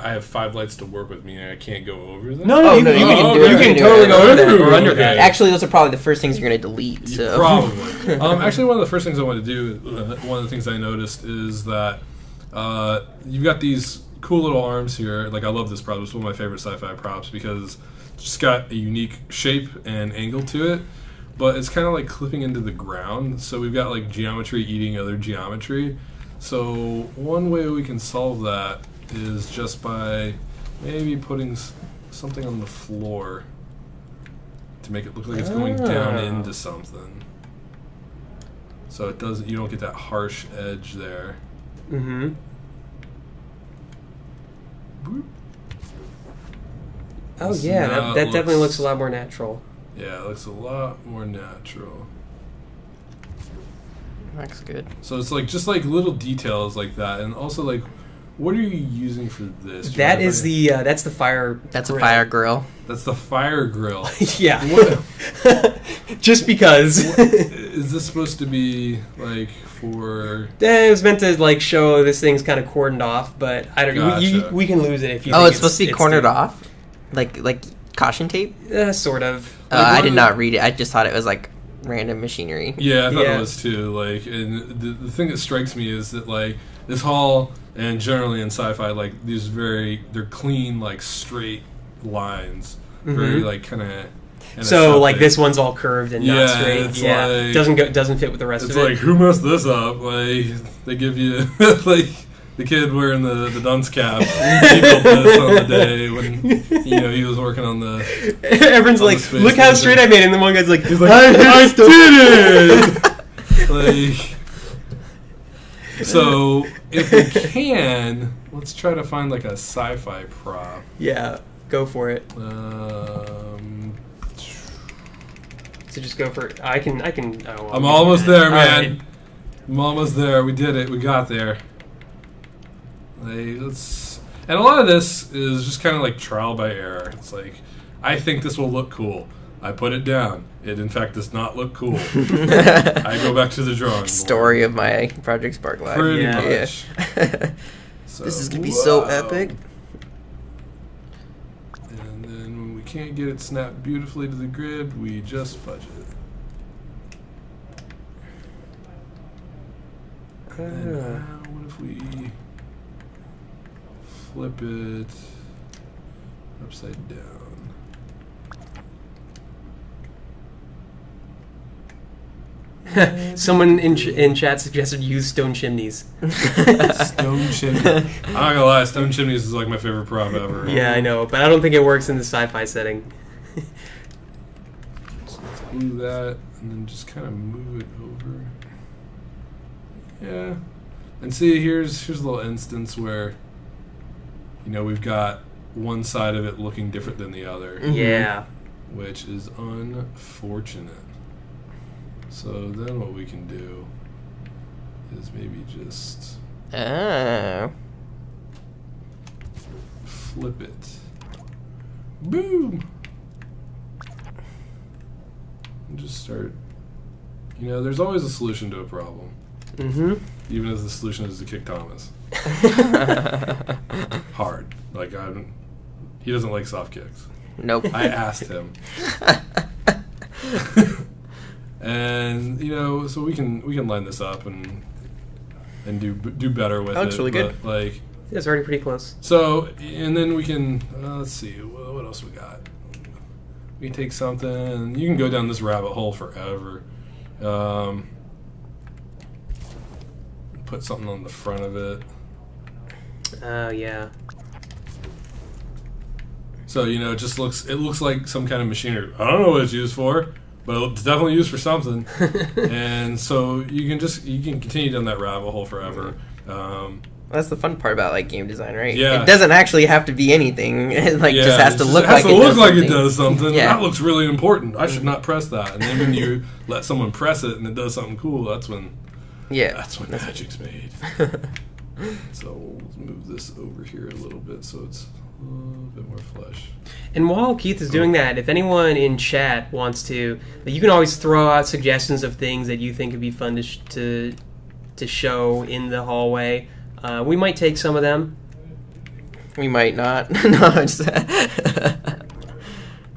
Speaker 4: have 5 lights to work with, meaning I can't go over them?
Speaker 3: No, you can totally go over that or under that.
Speaker 2: Actually, those are probably the first things you're going to delete. So.
Speaker 4: Probably. Actually, one of the first things I want to do, one of the things I noticed is that you've got these cool little arms here. I love this prop. It's one of my favorite sci-fi props because it's just got a unique shape and angle to it, but it's kind of like clipping into the ground. So we've got geometry eating other geometry. So one way we can solve that is just by maybe putting something on the floor to make it look like it's going down into something. So you don't get that harsh edge there.
Speaker 3: Mm-hmm. Oh
Speaker 4: So
Speaker 3: yeah,
Speaker 4: now
Speaker 3: that
Speaker 4: it
Speaker 3: definitely looks a lot more natural.
Speaker 4: Yeah, it looks a lot more natural.
Speaker 2: That's good.
Speaker 4: So it's just little details like that, and also what are you using for this?
Speaker 3: That is that's the fire.
Speaker 2: That's
Speaker 3: grill.
Speaker 2: a fire grill.
Speaker 4: That's the fire grill.
Speaker 3: Yeah.
Speaker 4: What
Speaker 3: Just because.
Speaker 4: is this supposed to be for?
Speaker 3: It was meant to show this thing's kind of cordoned off, but I don't.
Speaker 4: Gotcha.
Speaker 3: We can lose it if you.
Speaker 2: Oh,
Speaker 3: think
Speaker 2: it's supposed to be cornered off, like Caution tape?
Speaker 3: Sort of.
Speaker 2: I did not read it. I just thought it was like random machinery.
Speaker 4: Yeah, I thought it was too. Like, and the thing that strikes me is that like this hall, and generally in sci-fi, like they're clean, like straight lines, very like kind of.
Speaker 3: So like this one's all curved and not straight.
Speaker 4: It's
Speaker 3: Yeah,
Speaker 4: like,
Speaker 3: doesn't fit with the rest of it.
Speaker 4: It's like, who messed this up? Like they give you like. The kid wearing the dunce cap, he built this on the day when he was working on the.
Speaker 3: Everyone's like, "Look how straight I made it," and the one guy's like,
Speaker 4: "He's like, I did it!" Like, so if we can, let's try to find like a sci-fi prop.
Speaker 3: Yeah, go for it. So just go for it. I can. Oh,
Speaker 4: I'm almost there, man.
Speaker 3: Right.
Speaker 4: I'm almost there. We did it. We got there. And a lot of this is just kind of like trial by error. It's like, I think this will look cool. I put it down. It, in fact, does not look cool. I go back to the drawing board.
Speaker 2: Story of my Project Spark Live.
Speaker 4: Pretty much.
Speaker 2: So, this is going to be so epic.
Speaker 4: And then when we can't get it snapped beautifully to the grid, we just fudge it. And now, what if we flip it upside down?
Speaker 3: Someone in chat suggested use stone chimneys.
Speaker 4: Stone chimney. I'm not gonna lie, stone chimneys is like my favorite prop ever.
Speaker 3: Yeah, I know, but I don't think it works in the sci-fi setting.
Speaker 4: So let's glue that and then just kind of move it over. Yeah. And see, here's a little instance where we've got one side of it looking different than the other.
Speaker 3: Yeah.
Speaker 4: Which is unfortunate. So then what we can do is maybe just flip it. Boom! And just start. There's always a solution to a problem.
Speaker 3: Mm-hmm.
Speaker 4: Even if the solution is to kick Thomas. Hard. Like, he doesn't like soft kicks.
Speaker 2: Nope.
Speaker 4: I asked him. And, so we can line this up and do better with it.
Speaker 2: That looks really good.
Speaker 4: But, like,
Speaker 3: it's already pretty close.
Speaker 4: So, and then we can, let's see, what else we got? We can take something, you can go down this rabbit hole forever. Put something on the front of it.
Speaker 3: Oh, yeah.
Speaker 4: So, it looks like some kind of machinery. I don't know what it's used for, but it's definitely used for something. And so you can continue down that rabbit hole forever.
Speaker 2: That's the fun part about like game design, right?
Speaker 4: Yeah.
Speaker 2: It doesn't actually have to be anything. It just has to look like
Speaker 4: it does something.
Speaker 2: Yeah.
Speaker 4: That looks really important. I should not press that. And then when you let someone press it and it does something cool, that's when magic's made. So we'll move this over here a little bit so it's a little bit more flush.
Speaker 3: And while Keith is doing that, if anyone in chat wants to, you can always throw out suggestions of things that you think would be fun to show in the hallway. We might take some of them.
Speaker 2: We might not. No,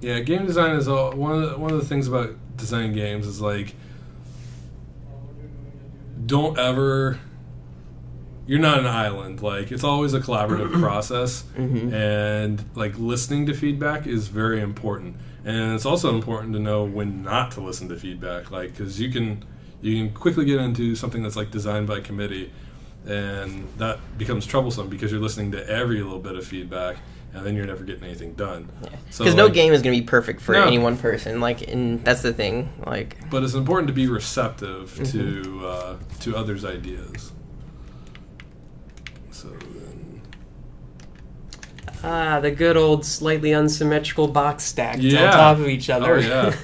Speaker 4: yeah, game design is one of the things about designing games is like, don't ever. You're not an island. Like, it's always a collaborative process, and like listening to feedback is very important. And it's also important to know when not to listen to feedback, like because you can quickly get into something that's like designed by committee, and that becomes troublesome because you're listening to every little bit of feedback, and then you're never getting anything done.
Speaker 2: Because no game is going to be perfect for any one person. Like, and that's the thing. Like,
Speaker 4: but it's important to be receptive to others' ideas. So then,
Speaker 3: the good old slightly unsymmetrical box stacked on top of each other.
Speaker 4: Oh yeah.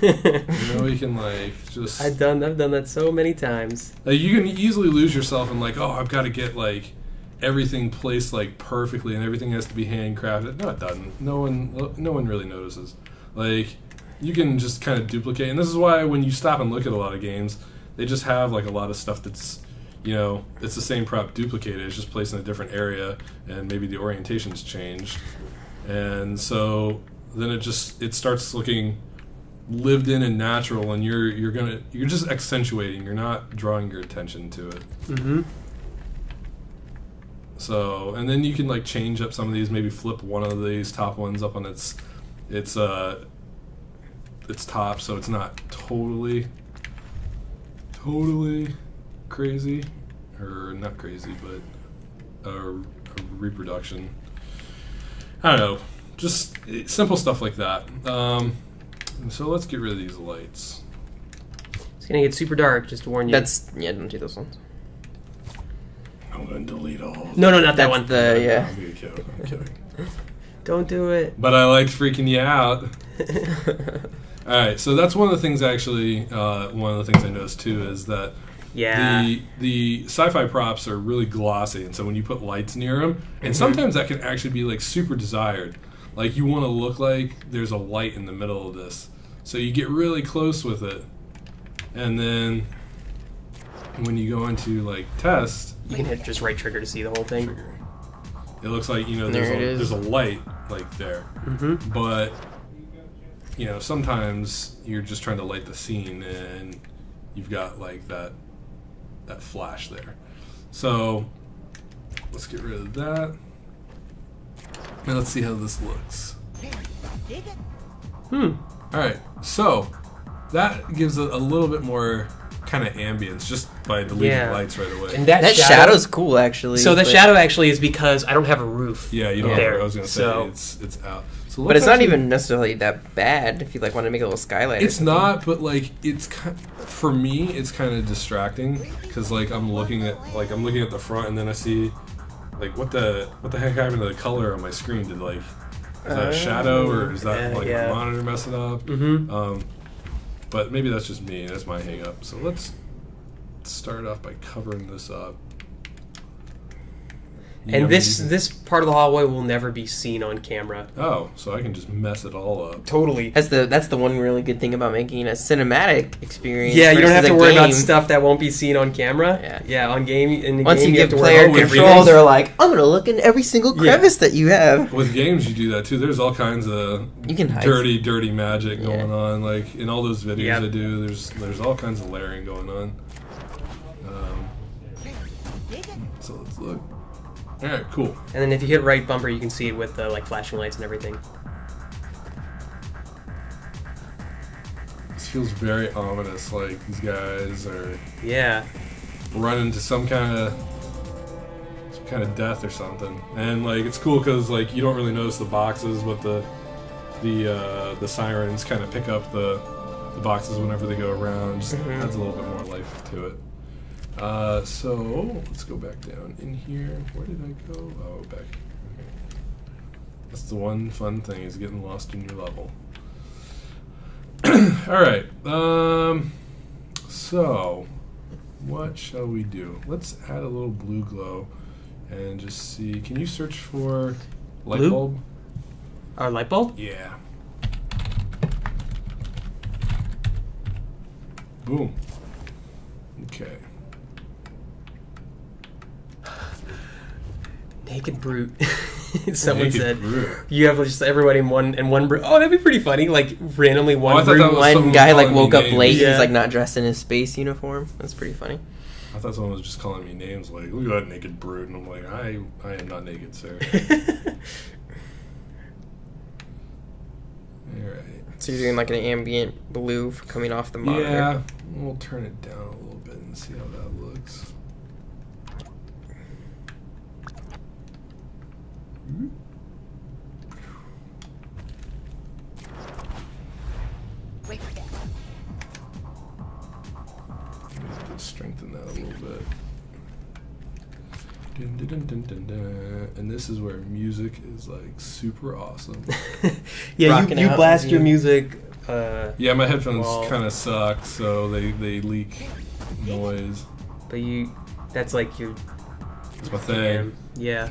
Speaker 4: We can like just.
Speaker 3: I've done that so many times.
Speaker 4: Like, you can easily lose yourself in like, I've got to get like everything placed like perfectly, and everything has to be handcrafted. No, it doesn't. No one really notices. Like, you can just kind of duplicate, and this is why when you stop and look at a lot of games, they just have like a lot of stuff that's. It's the same prop duplicated. It's just placed in a different area, and maybe the orientation's changed. And so then it starts looking lived in and natural, and you're just accentuating. You're not drawing your attention to it.
Speaker 3: Mm-hmm.
Speaker 4: So, and then you can like change up some of these. Maybe flip one of these top ones up on its top, so it's not totally crazy, or not crazy, but a reproduction. I don't know, just simple stuff like that. So let's get rid of these lights.
Speaker 3: It's gonna get super dark. Just to warn you.
Speaker 2: Don't do those ones.
Speaker 4: I'm gonna delete all.
Speaker 3: No, not that one.
Speaker 4: I'm kidding.
Speaker 3: Don't do it.
Speaker 4: But I liked freaking you out. All right, so that's one of the things. Actually, one of the things I noticed too is that the sci-fi props are really glossy, and so when you put lights near them, and sometimes that can actually be like super desired. Like you want to look like there's a light in the middle of this, so you get really close with it, and then when you go into like test,
Speaker 3: you can hit just right trigger to see the whole thing.
Speaker 4: It looks like there's a light like there, but sometimes you're just trying to light the scene and you've got like that flash there. So let's get rid of that. Now let's see how this looks. Alright, so that gives it a little bit more kind of ambience just by deleting lights right away.
Speaker 2: And that shadow's cool, actually.
Speaker 3: So the shadow actually is because I don't have a roof.
Speaker 4: Yeah, you don't have I was going to say, it's out. So
Speaker 2: but it's not even necessarily that bad if you like want to make a little skylight.
Speaker 4: It's not, but like for me, it's kind of distracting because like I'm looking at the front and then I see like what the heck happened to the color on my screen? Is that a shadow or is that my monitor messing up? But maybe that's just me. That's my hang up. So let's start off by covering this up.
Speaker 3: And this part of the hallway will never be seen on camera.
Speaker 4: Oh, so I can just mess it all up.
Speaker 3: Totally.
Speaker 2: That's the one really good thing about making a cinematic experience.
Speaker 3: Yeah, you don't have to worry about stuff that won't be seen on camera. Yeah, on game.
Speaker 2: Once you give player control, they're like, I'm gonna look in every single crevice that you have.
Speaker 4: With games, you do that too. There's all kinds of dirty magic going on. Like in all those videos I do, there's all kinds of layering going on. So let's look. Alright, cool.
Speaker 3: And then if you hit right bumper, you can see it with the flashing lights and everything.
Speaker 4: This feels very ominous, like these guys are running to some kind of death or something. And like it's cool because like you don't really notice the boxes, but the sirens kind of pick up the boxes whenever they go around. Just adds a little bit more life to it. So let's go back down in here. Where did I go? Oh, back. Okay. That's the one fun thing, is getting lost in your level. All right. So what shall we do? Let's add a little blue glow and just see. Can you search for light bulb?
Speaker 3: Our light bulb?
Speaker 4: Yeah. Boom. Okay.
Speaker 3: Naked brute. Someone
Speaker 4: Naked
Speaker 3: said
Speaker 4: brute.
Speaker 3: You have just everybody in one brute. Oh, that'd be pretty funny. Like randomly one brute.
Speaker 2: One guy like woke up late. He's like not dressed in his space uniform. That's pretty funny.
Speaker 4: I thought someone was just calling me names like, look at that naked brute, and I'm like, I am not naked, sir. Alright.
Speaker 2: So you're doing like an ambient blue coming off the monitor.
Speaker 4: Yeah, we'll turn it down a little bit and see how that looks. Just strengthen that a little bit. Dun, dun, dun, dun, dun, dun. And this is where music is like super awesome.
Speaker 3: Yeah, you blast your music.
Speaker 4: Yeah, my headphones kind of suck, so they leak noise.
Speaker 3: But that's like your.
Speaker 4: That's my thing.
Speaker 3: Yeah.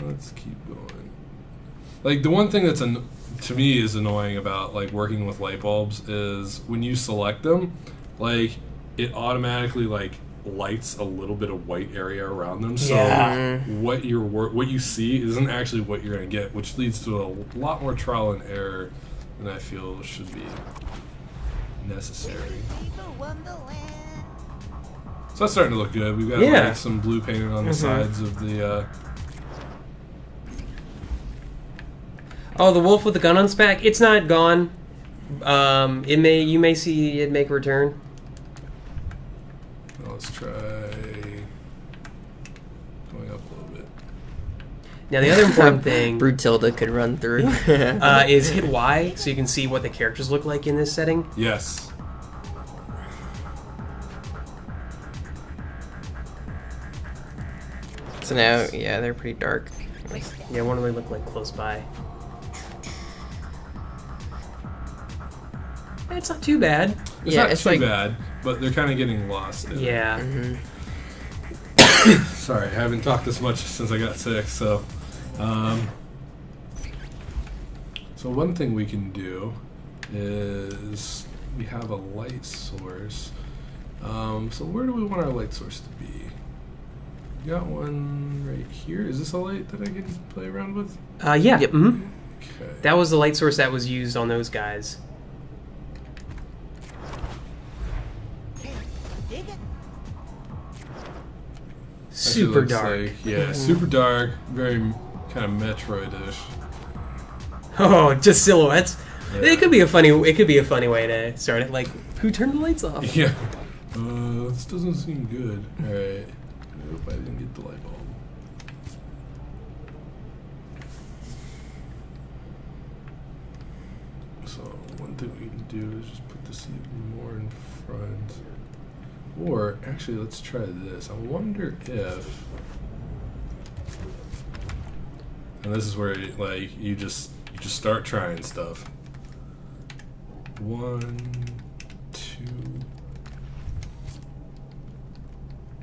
Speaker 4: Let's keep going. Like the one thing that's to me is annoying about like working with light bulbs is when you select them, like it automatically like lights a little bit of white area around them. So
Speaker 3: Yeah.
Speaker 4: what you see isn't actually what you're going to get, which leads to a lot more trial and error than I feel should be necessary. So that's starting to look good. We've got like some blue painted on the sides of the.
Speaker 3: Oh, the wolf with the gun on its back. It's not gone. You may see it make a return.
Speaker 4: Well, let's try going up a little bit.
Speaker 3: Now the other important thing
Speaker 2: Brutilda could run through.
Speaker 3: is hit Y so you can see what the characters look like in this setting.
Speaker 4: Yes.
Speaker 2: So now, yeah, they're pretty dark.
Speaker 3: Yeah, what do they look like close by? It's not too bad.
Speaker 4: It's not too bad, but they're kind of getting lost in it.
Speaker 3: Yeah.
Speaker 4: Sorry, I haven't talked this much since I got sick, so... so one thing we can do is we have a light source. So where do we want our light source to be? We got one right here. Is this a light that I can play around with?
Speaker 3: Yeah.
Speaker 2: Yep.
Speaker 3: Mm-hmm.
Speaker 4: Okay.
Speaker 3: That was the light source that was used on those guys. Super
Speaker 4: Looks
Speaker 3: dark.
Speaker 4: like, yeah, super dark, very kind of Metroid-ish.
Speaker 3: Oh, just silhouettes.
Speaker 4: Yeah.
Speaker 3: It could be a funny way to start it. Like, who turned the lights off?
Speaker 4: Yeah. This doesn't seem good. Alright. I hope I didn't get the light bulb. So, one thing we can do is just put this even more in front. Or, actually, let's try this. I wonder if... And this is where, like, you just start trying stuff. 1, 2...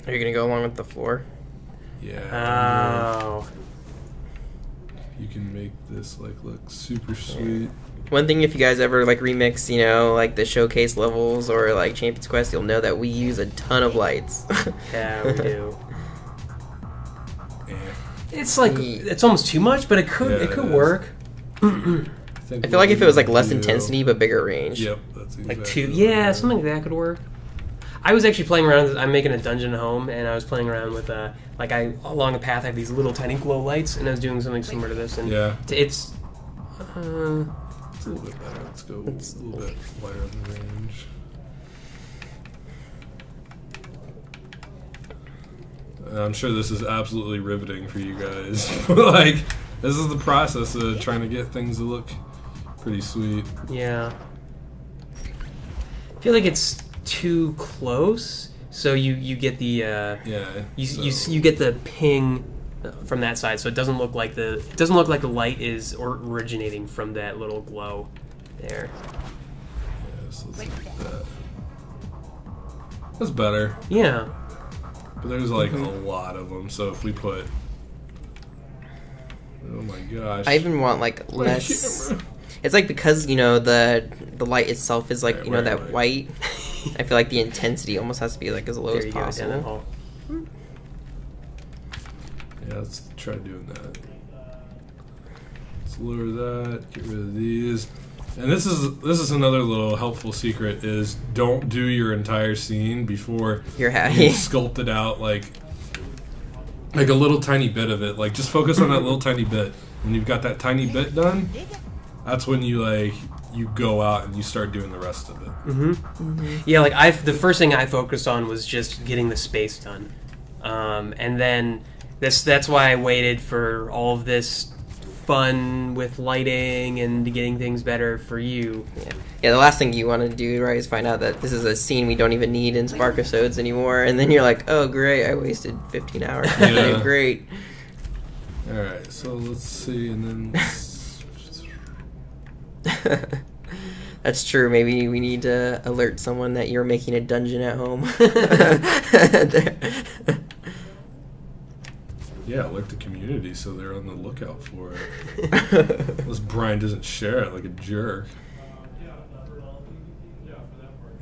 Speaker 2: Are you gonna go along with the floor?
Speaker 4: Yeah.
Speaker 3: Oh.
Speaker 4: You can make this like look super sweet.
Speaker 2: One thing, if you guys ever like remix, you know, like the showcase levels or like Champions Quest, you'll know that we use a ton of lights.
Speaker 3: Yeah, we do.
Speaker 4: Yeah.
Speaker 3: It's like it's almost too much, but it could work.
Speaker 2: I feel like if it was like less intensity but bigger range.
Speaker 4: Yep, that's exactly
Speaker 3: Like two,
Speaker 4: what
Speaker 3: yeah,
Speaker 4: it is.
Speaker 3: something like that could work. I was actually playing around. I'm making a dungeon at home, and I was playing around with along the path I have these little tiny glow lights, and I was doing something similar to this. And
Speaker 4: Yeah.
Speaker 3: it's
Speaker 4: It's a little bit better. Let's go a little bit wider on the range. I'm sure this is absolutely riveting for you guys. Like, this is the process of trying to get things to look pretty sweet.
Speaker 3: yeah. I feel like it's too close, so you get the
Speaker 4: Yeah.
Speaker 3: you get the ping from that side, so it doesn't look like the light is originating from that little glow there.
Speaker 4: Yeah, so let's look at that. That's better.
Speaker 3: Yeah.
Speaker 4: But there's like a lot of them, so if we put... Oh my gosh.
Speaker 2: I even want like
Speaker 4: My
Speaker 2: less.
Speaker 4: camera.
Speaker 2: It's like because you know the light itself is like
Speaker 4: Right,
Speaker 2: you know
Speaker 4: right,
Speaker 2: that
Speaker 4: right.
Speaker 2: white. I feel like the intensity almost has to be like as low
Speaker 3: There
Speaker 2: as
Speaker 3: you go. Down that
Speaker 2: possible.
Speaker 3: hole.
Speaker 4: Yeah, let's try doing that. Let's lower that, get rid of these. And this is another little helpful secret is don't do your entire scene before
Speaker 2: You're
Speaker 4: you
Speaker 2: happy.
Speaker 4: sculpt it out like a little tiny bit of it. Like just focus on that little tiny bit. When you've got that tiny bit done, that's when you go out and you start doing the rest of it.
Speaker 3: Yeah, like the first thing I focused on was just getting the space done, and then that's why I waited for all of this fun with lighting and getting things better for you.
Speaker 2: Yeah, the last thing you want to do, right, is find out that this is a scene we don't even need in Sparkasodes anymore, and then you're like, oh great, I wasted 15 hours.
Speaker 4: Yeah.
Speaker 2: Great.
Speaker 4: Alright, so let's see, and then let's...
Speaker 2: That's true. Maybe we need to alert someone that you're making a dungeon at home.
Speaker 4: Yeah, alert the community so they're on the lookout for it. Unless Brian doesn't share it like a jerk.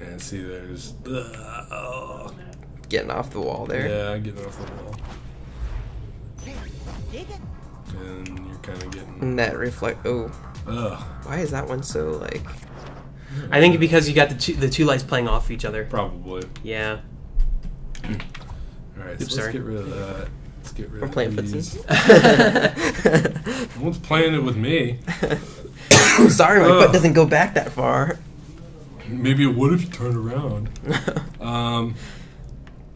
Speaker 4: And see, there's...
Speaker 2: getting off the wall there.
Speaker 4: Yeah, getting off the wall. And you're kind of getting...
Speaker 2: And that reflect... Oh.
Speaker 4: Ugh.
Speaker 2: Why is that one so, like...
Speaker 3: I think because you got the two lights playing off each other.
Speaker 4: Probably.
Speaker 3: Yeah.
Speaker 4: Alright,
Speaker 3: Oops,
Speaker 4: so let's
Speaker 3: sorry.
Speaker 4: get rid of that. Let's get rid
Speaker 2: I'm
Speaker 4: of
Speaker 2: playing
Speaker 4: these.
Speaker 2: footsies.
Speaker 4: No one's playing it with me.
Speaker 2: I'm sorry, my foot doesn't go back that far.
Speaker 4: Maybe it would if you turned around.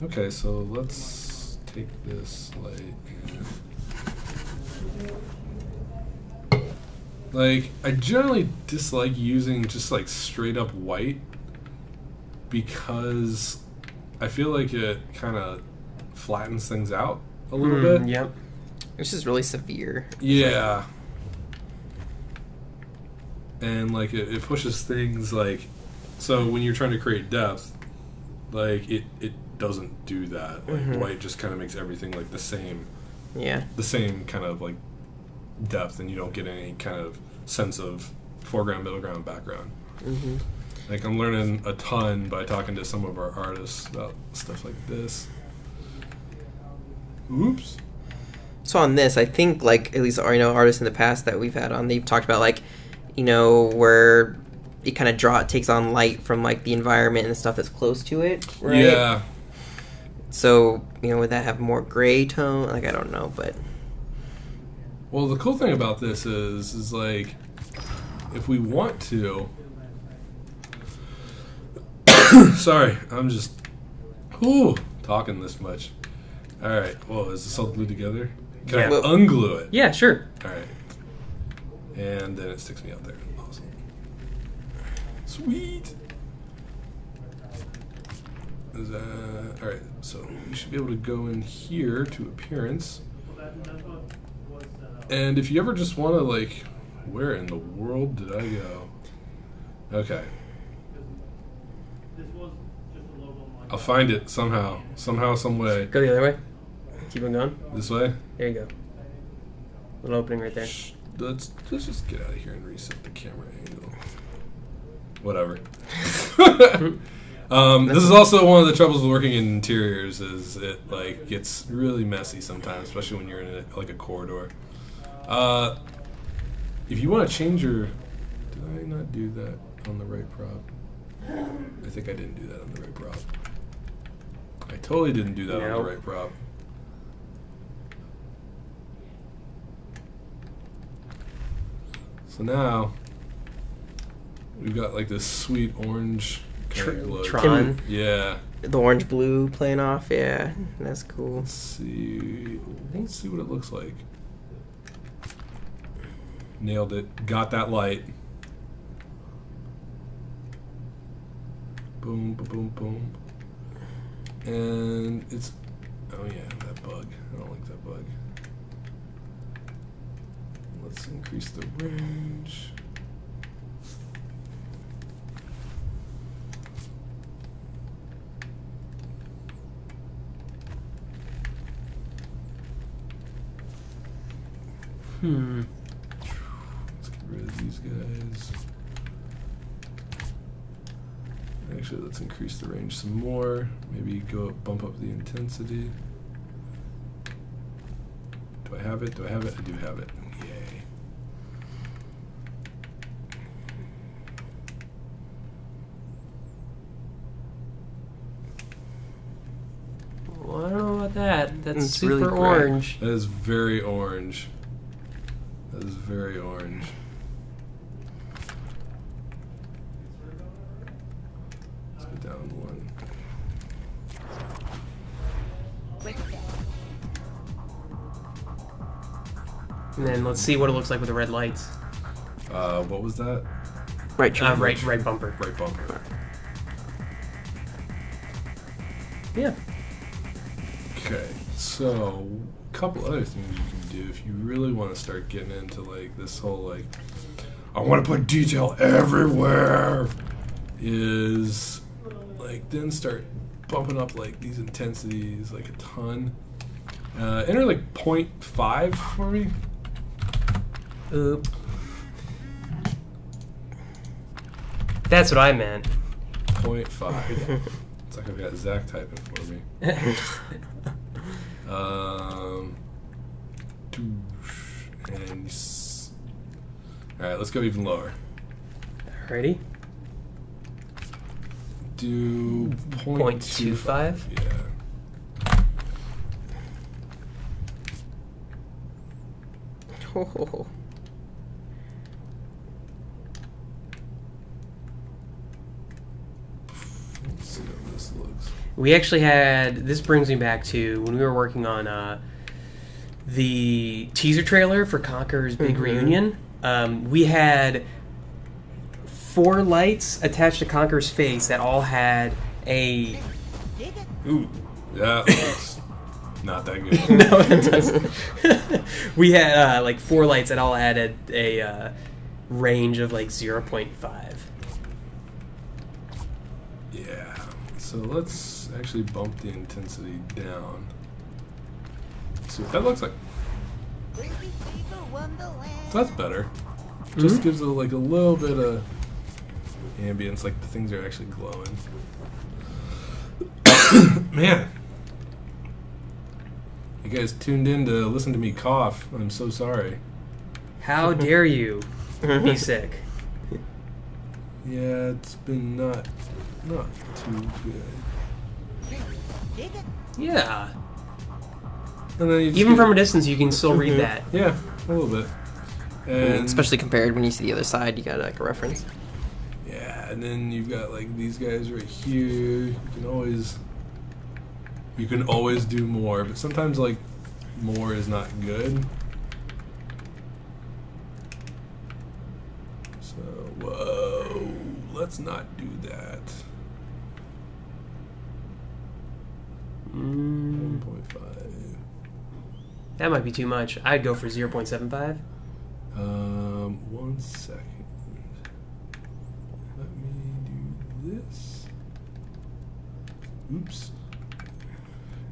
Speaker 4: Okay, so let's take this light and... Like, I generally dislike using just like straight up white because I feel like it kind of flattens things out a little bit.
Speaker 3: Yep.
Speaker 2: It's just really severe.
Speaker 4: Yeah. And like it pushes things like, so when you're trying to create depth, like it doesn't do that. Like white just kind of makes everything like the same kind of like depth, and you don't get any kind of sense of foreground, middle ground, background. Like I'm learning a ton by talking to some of our artists about stuff like this. Oops.
Speaker 2: So on this, I think like at least artists in the past that we've had on, they've talked about like, where it kind of takes on light from like the environment and the stuff that's close to it, right?
Speaker 4: Yeah.
Speaker 2: So would that have more gray tone? Like I don't know, but
Speaker 4: well, the cool thing about this is like if we want to. Sorry, I'm just talking this much. All right. Well, is this all glued together? Can I unglue it?
Speaker 3: Yeah, sure.
Speaker 4: All right. And then it sticks me out there. Awesome. Sweet. Is that all right? So you should be able to go in here to appearance. And if you ever just want to like, where in the world did I go? Okay. I'll find it somehow, some way.
Speaker 3: Go the other way. Keep on going.
Speaker 4: This way.
Speaker 3: There you go. Little opening right there.
Speaker 4: Let's just get out of here and reset the camera angle. Whatever. This is also one of the troubles with working in interiors. Is it like gets really messy sometimes, especially when you're in like a corridor. If you want to change your, did I not do that on the right prop? I think I didn't do that on the right prop. I totally didn't do that on the right prop. So now we've got like this sweet orange kind of glow.
Speaker 3: Tron.
Speaker 4: Yeah.
Speaker 2: the orange blue playing off. Yeah, that's cool.
Speaker 4: Let's see what it looks like. Nailed it. Got that light. Boom, boom, boom, boom. And it's... oh yeah, that bug. I don't like that bug. Let's increase the range. Let's get rid of these guys. Actually, let's increase the range some more. Maybe bump up the intensity. Do I have it? Do I have it? I do have it. Yay.
Speaker 3: Well, I don't know about that. That's
Speaker 2: It's
Speaker 3: super
Speaker 2: really bright.
Speaker 3: orange.
Speaker 4: That is very orange. That is very orange. Let's go down one.
Speaker 3: And then let's see what it looks like with the red lights.
Speaker 4: What was that?
Speaker 2: Right,
Speaker 3: Right bumper.
Speaker 4: Right bumper.
Speaker 3: Yeah.
Speaker 4: Okay, so a couple other things you can do if you really want to start getting into like this whole like I want to put detail everywhere is like then start bumping up like these intensities like a ton. Enter like 0.5 for me.
Speaker 3: Oop. That's what I meant.
Speaker 4: 0.5. It's like I've got Zach typing for me. Alright, let's go even lower.
Speaker 3: Alrighty.
Speaker 4: Do
Speaker 3: 0.25.
Speaker 4: Yeah.
Speaker 2: Oh.
Speaker 4: Let's see how this looks.
Speaker 3: We actually had, this brings me back to when we were working on the teaser trailer for Conker's Big Reunion. We had 4 lights attached to Conker's face that all had a... Ooh.
Speaker 4: Yeah, it's not that good.
Speaker 3: No, it doesn't. We had like 4 lights that all had a range of like 0.5.
Speaker 4: Yeah. So let's actually bump the intensity down. See what that looks like. That's better. Just gives it like a little bit of ambience, like the things are actually glowing. Man. You guys tuned in to listen to me cough. I'm so sorry.
Speaker 3: How dare you be sick?
Speaker 4: Yeah, it's been not too good.
Speaker 3: Yeah.
Speaker 4: And then you just
Speaker 3: Even
Speaker 4: get-
Speaker 3: from a distance, you can still read that.
Speaker 4: Yeah, a little bit. And
Speaker 2: Especially compared when you see the other side, you got like a reference.
Speaker 4: yeah, and then you've got like these guys right here. You can always do more, but sometimes like more is not good. So whoa, let's not do that. 1.5.
Speaker 3: That might be too much. I'd go for 0.75.
Speaker 4: 1 second. Let me do this. Oops.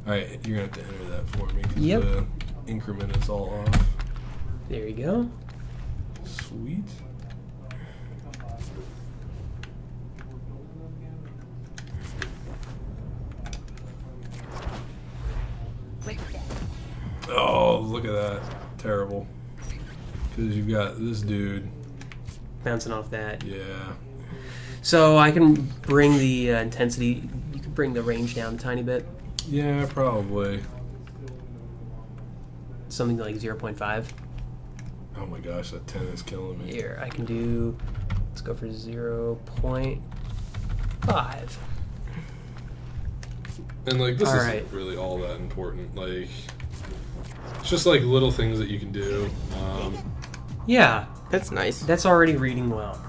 Speaker 4: Alright, you're gonna have to enter that for me because
Speaker 3: Yep.
Speaker 4: the increment is all off.
Speaker 3: There you go.
Speaker 4: Sweet. Oh, look at that. Terrible. Because you've got this dude.
Speaker 3: Bouncing off that.
Speaker 4: Yeah.
Speaker 3: So I can bring the intensity, you can bring the range down a tiny bit.
Speaker 4: Yeah, probably.
Speaker 3: Something like 0.5.
Speaker 4: Oh my gosh, that 10 is killing me.
Speaker 3: Here, I can do, let's go for 0.5.
Speaker 4: And like this
Speaker 3: All
Speaker 4: isn't
Speaker 3: right.
Speaker 4: really all that important. Like it's just like little things that you can do.
Speaker 3: Yeah,
Speaker 2: That's nice.
Speaker 3: that's already reading well.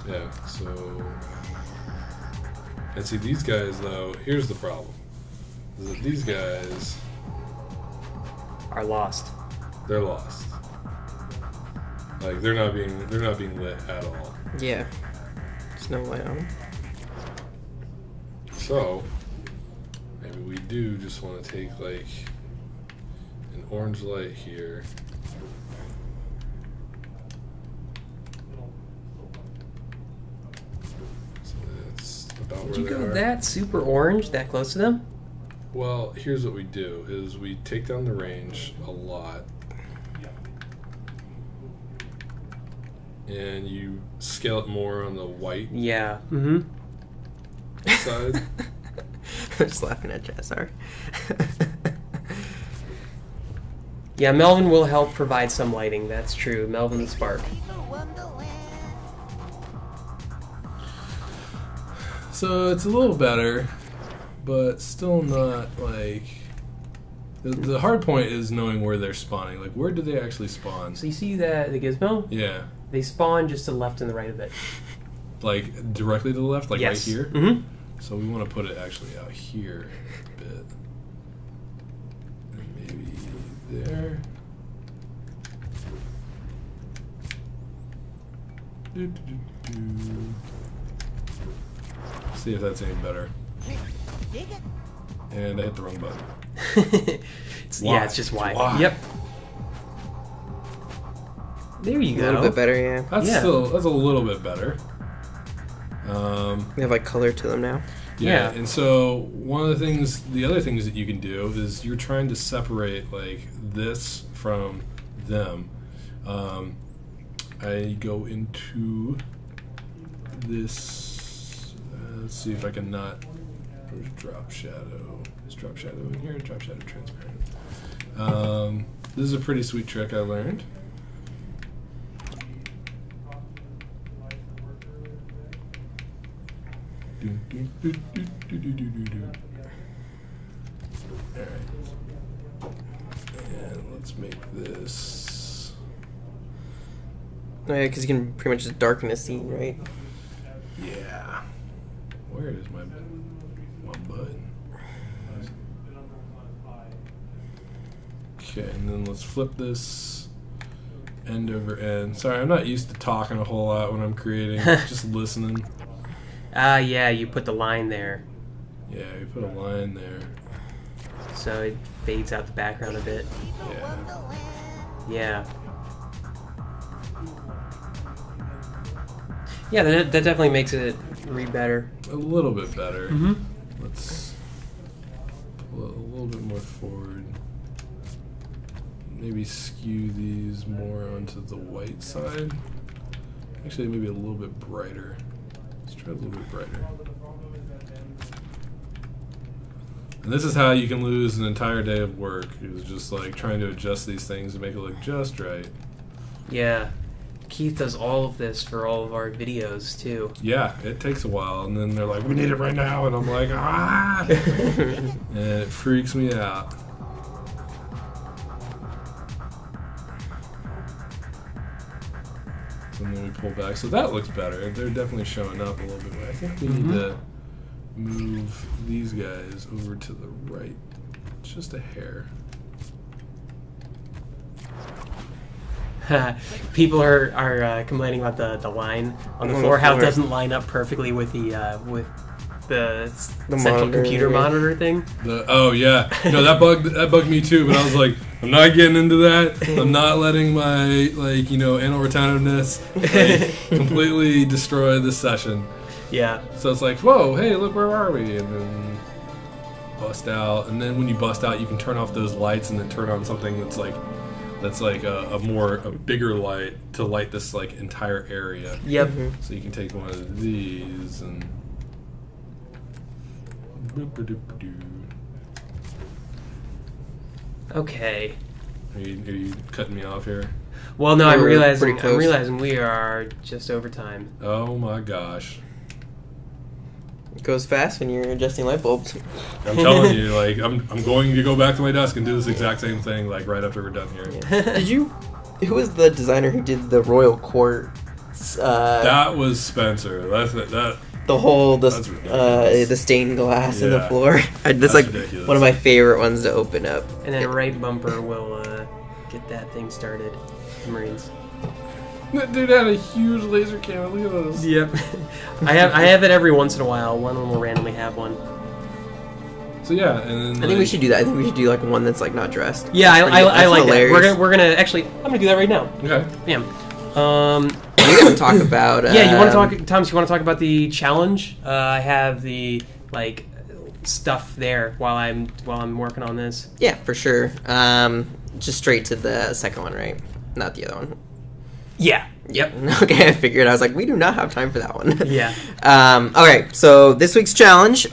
Speaker 4: Yeah. So and see these guys though. Here's the problem: is that these guys
Speaker 3: Are lost.
Speaker 4: they're lost. Like they're not being lit at all.
Speaker 2: Yeah. There's no light on 'em.
Speaker 4: So maybe we do just want to take like an orange light here. So that's about
Speaker 3: Did
Speaker 4: where
Speaker 3: you
Speaker 4: they
Speaker 3: go
Speaker 4: are.
Speaker 3: that super orange, that close to them?
Speaker 4: Well, here's what we do: is we take down the range a lot, and you scale it more on the white
Speaker 3: Yeah. Mm-hmm.
Speaker 4: side.
Speaker 2: I'm just laughing at you, sorry.
Speaker 3: Yeah, Melvin will help provide some lighting. That's true. Melvin the Spark.
Speaker 4: So it's a little better, but still not like. The hard point is knowing where they're spawning. Like, where do they actually spawn?
Speaker 3: So you see that the gizmo?
Speaker 4: Yeah,
Speaker 3: They spawn just to the left and the right of it.
Speaker 4: like directly to the left, like
Speaker 3: Yes.
Speaker 4: right here.
Speaker 3: Mm-hmm.
Speaker 4: So we want to put it actually out here a bit, and maybe there. See if that's any better. And I hit the wrong button.
Speaker 3: Yeah, it's just Y.
Speaker 4: Y.
Speaker 3: Yep. There you
Speaker 2: A
Speaker 3: go.
Speaker 2: little bit better, yeah.
Speaker 4: That's
Speaker 3: Yeah.
Speaker 4: that's a little bit better.
Speaker 2: They have like color to them now.
Speaker 3: Yeah.
Speaker 4: And so one of the other things that you can do is you're trying to separate like this from them. I go into this. Let's see if I can not. There's drop shadow. There's drop shadow in here. Drop shadow transparent. This is a pretty sweet trick I learned. Alright. And let's make this.
Speaker 2: Oh, yeah, because you can pretty much just darken a scene, right?
Speaker 4: Yeah. Where is my button? Okay, and then let's flip this end over end. Sorry, I'm not used to talking a whole lot when I'm creating, just listening.
Speaker 3: Yeah, you put the line there.
Speaker 4: Yeah, we put a line there.
Speaker 3: So it fades out the background a bit.
Speaker 4: Yeah.
Speaker 3: Yeah. Yeah, that definitely makes it read better.
Speaker 4: A little bit better.
Speaker 3: Mm-hmm.
Speaker 4: Let's pull it a little bit more forward. Maybe skew these more onto the white side. Actually, maybe a little bit brighter. Let's try a little bit brighter. And this is how you can lose an entire day of work. It was just like trying to adjust these things to make it look just right.
Speaker 3: Yeah. Keith does all of this for all of our videos, too.
Speaker 4: Yeah, it takes a while, and then they're like, we need it right now, and I'm like, ah! And it freaks me out. So then we pull back. So that looks better. They're definitely showing up a little bit more. I think we need to move these guys over to the right. Just a hair.
Speaker 3: People are complaining about the line on the floor, how it doesn't line up perfectly with the central
Speaker 2: monitor,
Speaker 3: computer monitor thing.
Speaker 4: Oh yeah, no, that bugged me too. But I was like, I'm not getting into that. I'm not letting my anal retentiveness completely destroy this session.
Speaker 3: Yeah.
Speaker 4: So it's like, whoa, hey, look, where are we? And then bust out, and then when you bust out, you can turn off those lights and then turn on something that's like a bigger light to light this like entire area.
Speaker 3: Yep.
Speaker 4: So you can take one of these and
Speaker 3: Okay.
Speaker 4: Are you cutting me off here?
Speaker 3: Well, no, I'm
Speaker 2: We're
Speaker 3: realizing
Speaker 2: pretty close.
Speaker 3: we are just over time.
Speaker 4: Oh my gosh.
Speaker 2: It goes fast when you're adjusting light bulbs.
Speaker 4: I'm telling you, like, I'm going to go back to my desk and do this exact same thing, like, right after we're done here.
Speaker 2: Who was the designer who did the Royal Court?
Speaker 4: That was Spencer. That's
Speaker 2: the stained glass in the
Speaker 4: Yeah.
Speaker 2: floor. That's like
Speaker 4: ridiculous.
Speaker 2: one of my favorite ones to open up.
Speaker 3: And then right bumper will get that thing started. Marines.
Speaker 4: That dude had a huge laser camera. Look at those.
Speaker 3: Yep. I have it every once in a while. One will randomly have one.
Speaker 4: So yeah, and then
Speaker 2: I think we should do that. I think we should do like one that's like not dressed.
Speaker 3: Yeah, I like
Speaker 2: hilarious.
Speaker 3: that. We're gonna actually. I'm gonna do that right now.
Speaker 4: Okay.
Speaker 3: Yeah.
Speaker 2: You gotta talk about.
Speaker 3: Yeah, you want to talk, Thomas? You want to talk about the challenge? I have the stuff there while I'm working on this.
Speaker 2: Yeah, for sure. Just straight to the second one, right? Not the other one.
Speaker 3: Yeah. Yep.
Speaker 2: Okay, I figured. I was like, we do not have time for that one.
Speaker 3: Yeah.
Speaker 2: Okay, so this week's challenge,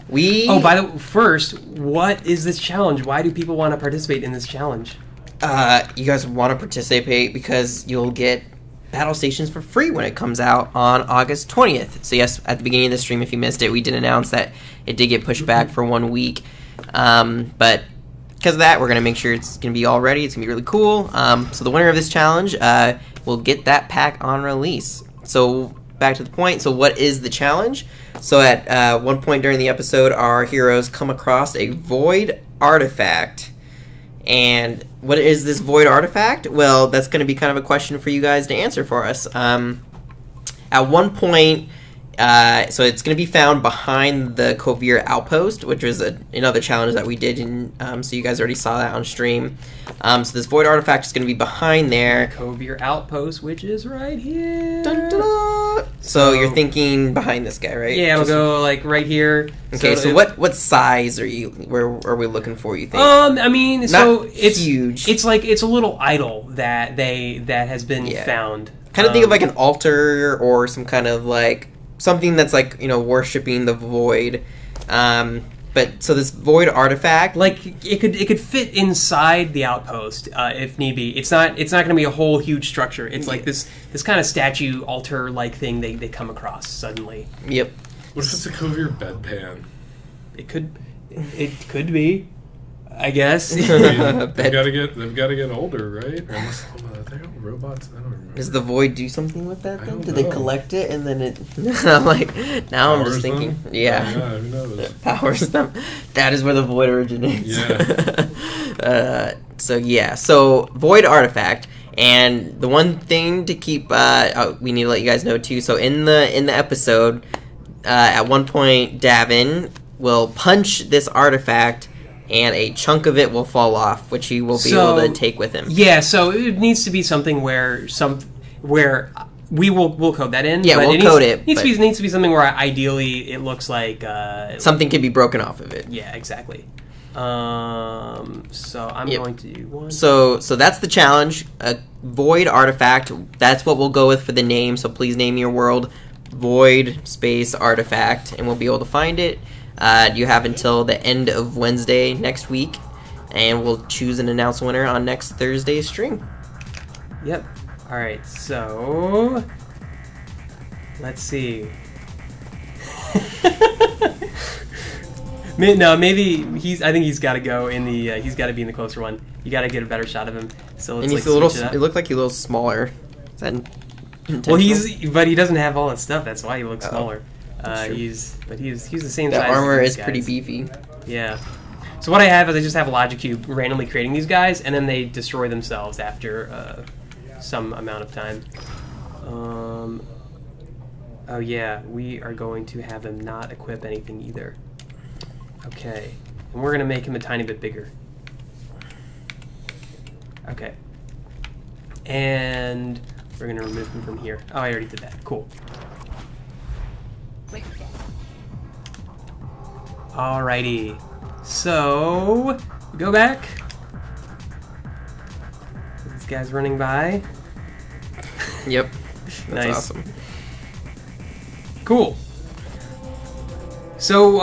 Speaker 2: we...
Speaker 3: Oh, by the way, first, what is this challenge? Why do people want to participate in this challenge?
Speaker 2: You guys want to participate because you'll get Battle Stations for free when it comes out on August 20th. So yes, at the beginning of the stream, if you missed it, we did announce that it did get pushed back for 1 week. But because of that, we're going to make sure it's going to be all ready. It's going to be really cool. So the winner of this challenge will get that pack on release. So back to the point. So what is the challenge? So at one point during the episode, our heroes come across a void artifact. And what is this void artifact? Well, that's going to be kind of a question for you guys to answer for us. At one point, so it's going to be found behind the Kovir Outpost, which was another challenge that we did. So you guys already saw that on stream. So this void artifact is going to be behind there.
Speaker 3: Kovir Outpost, which is right here.
Speaker 2: Dun, dun, dun. So you're thinking behind this guy, right?
Speaker 3: Yeah, it'll go like right here.
Speaker 2: Okay, so what size are we looking for, you think?
Speaker 3: I mean,
Speaker 2: Not
Speaker 3: so it's
Speaker 2: huge.
Speaker 3: It's like it's a little idol that has been found.
Speaker 2: Kind of think of like an altar or some kind of like something that's like, worshiping the void. But so this void artifact,
Speaker 3: like it could fit inside the outpost if need be. It's not going to be a whole huge structure. It's like this kind of statue altar like thing they come across suddenly.
Speaker 2: Yep.
Speaker 4: What if it's a cozier bedpan?
Speaker 3: It could be, I guess.
Speaker 4: I mean, they've got to get older, right? Or unless, they're all robots. I don't remember.
Speaker 2: Does the void do something with that then? Do
Speaker 4: know.
Speaker 2: they collect it and then it? I'm like, now I'm just
Speaker 4: Powers
Speaker 2: thinking,
Speaker 4: them?
Speaker 2: yeah,
Speaker 4: Who knows?
Speaker 2: powers them. That is where the void originates.
Speaker 4: Yeah.
Speaker 2: So void artifact, and the one thing to keep, we need to let you guys know too. So in the episode, at one point, Davin will punch this artifact, and a chunk of it will fall off, which he will be able to take with him.
Speaker 3: Yeah, so it needs to be something where we'll code that in.
Speaker 2: Yeah,
Speaker 3: but
Speaker 2: we'll code it.
Speaker 3: Needs to be something where ideally it looks like
Speaker 2: something can be broken off of it.
Speaker 3: Yeah, exactly. So I'm going to do one.
Speaker 2: So that's the challenge. A void artifact. That's what we'll go with for the name. So please name your world void space artifact, and we'll be able to find it. You have until the end of Wednesday next week, and we'll choose and announce a winner on next Thursday's stream.
Speaker 3: Yep. All right. So let's see. Maybe I think he's got to go in the. He's got to be in the closer one. You got to get a better shot of him. So let's
Speaker 2: and he's a little. It looked like he's a little smaller. Is that
Speaker 3: well, but he doesn't have all that stuff. That's why he looks smaller. He's the same size.
Speaker 2: The armor
Speaker 3: as
Speaker 2: is pretty beefy.
Speaker 3: Yeah. So what I have is I just have a logic cube randomly creating these guys, and then they destroy themselves after some amount of time. Oh yeah, we are going to have them not equip anything either. Okay, and we're gonna make him a tiny bit bigger. Okay. And we're gonna remove him from here. Oh, I already did that. Cool. Alrighty. So, go back. This guy's running by.
Speaker 2: Yep. That's
Speaker 3: Nice.
Speaker 2: awesome.
Speaker 3: Cool. So,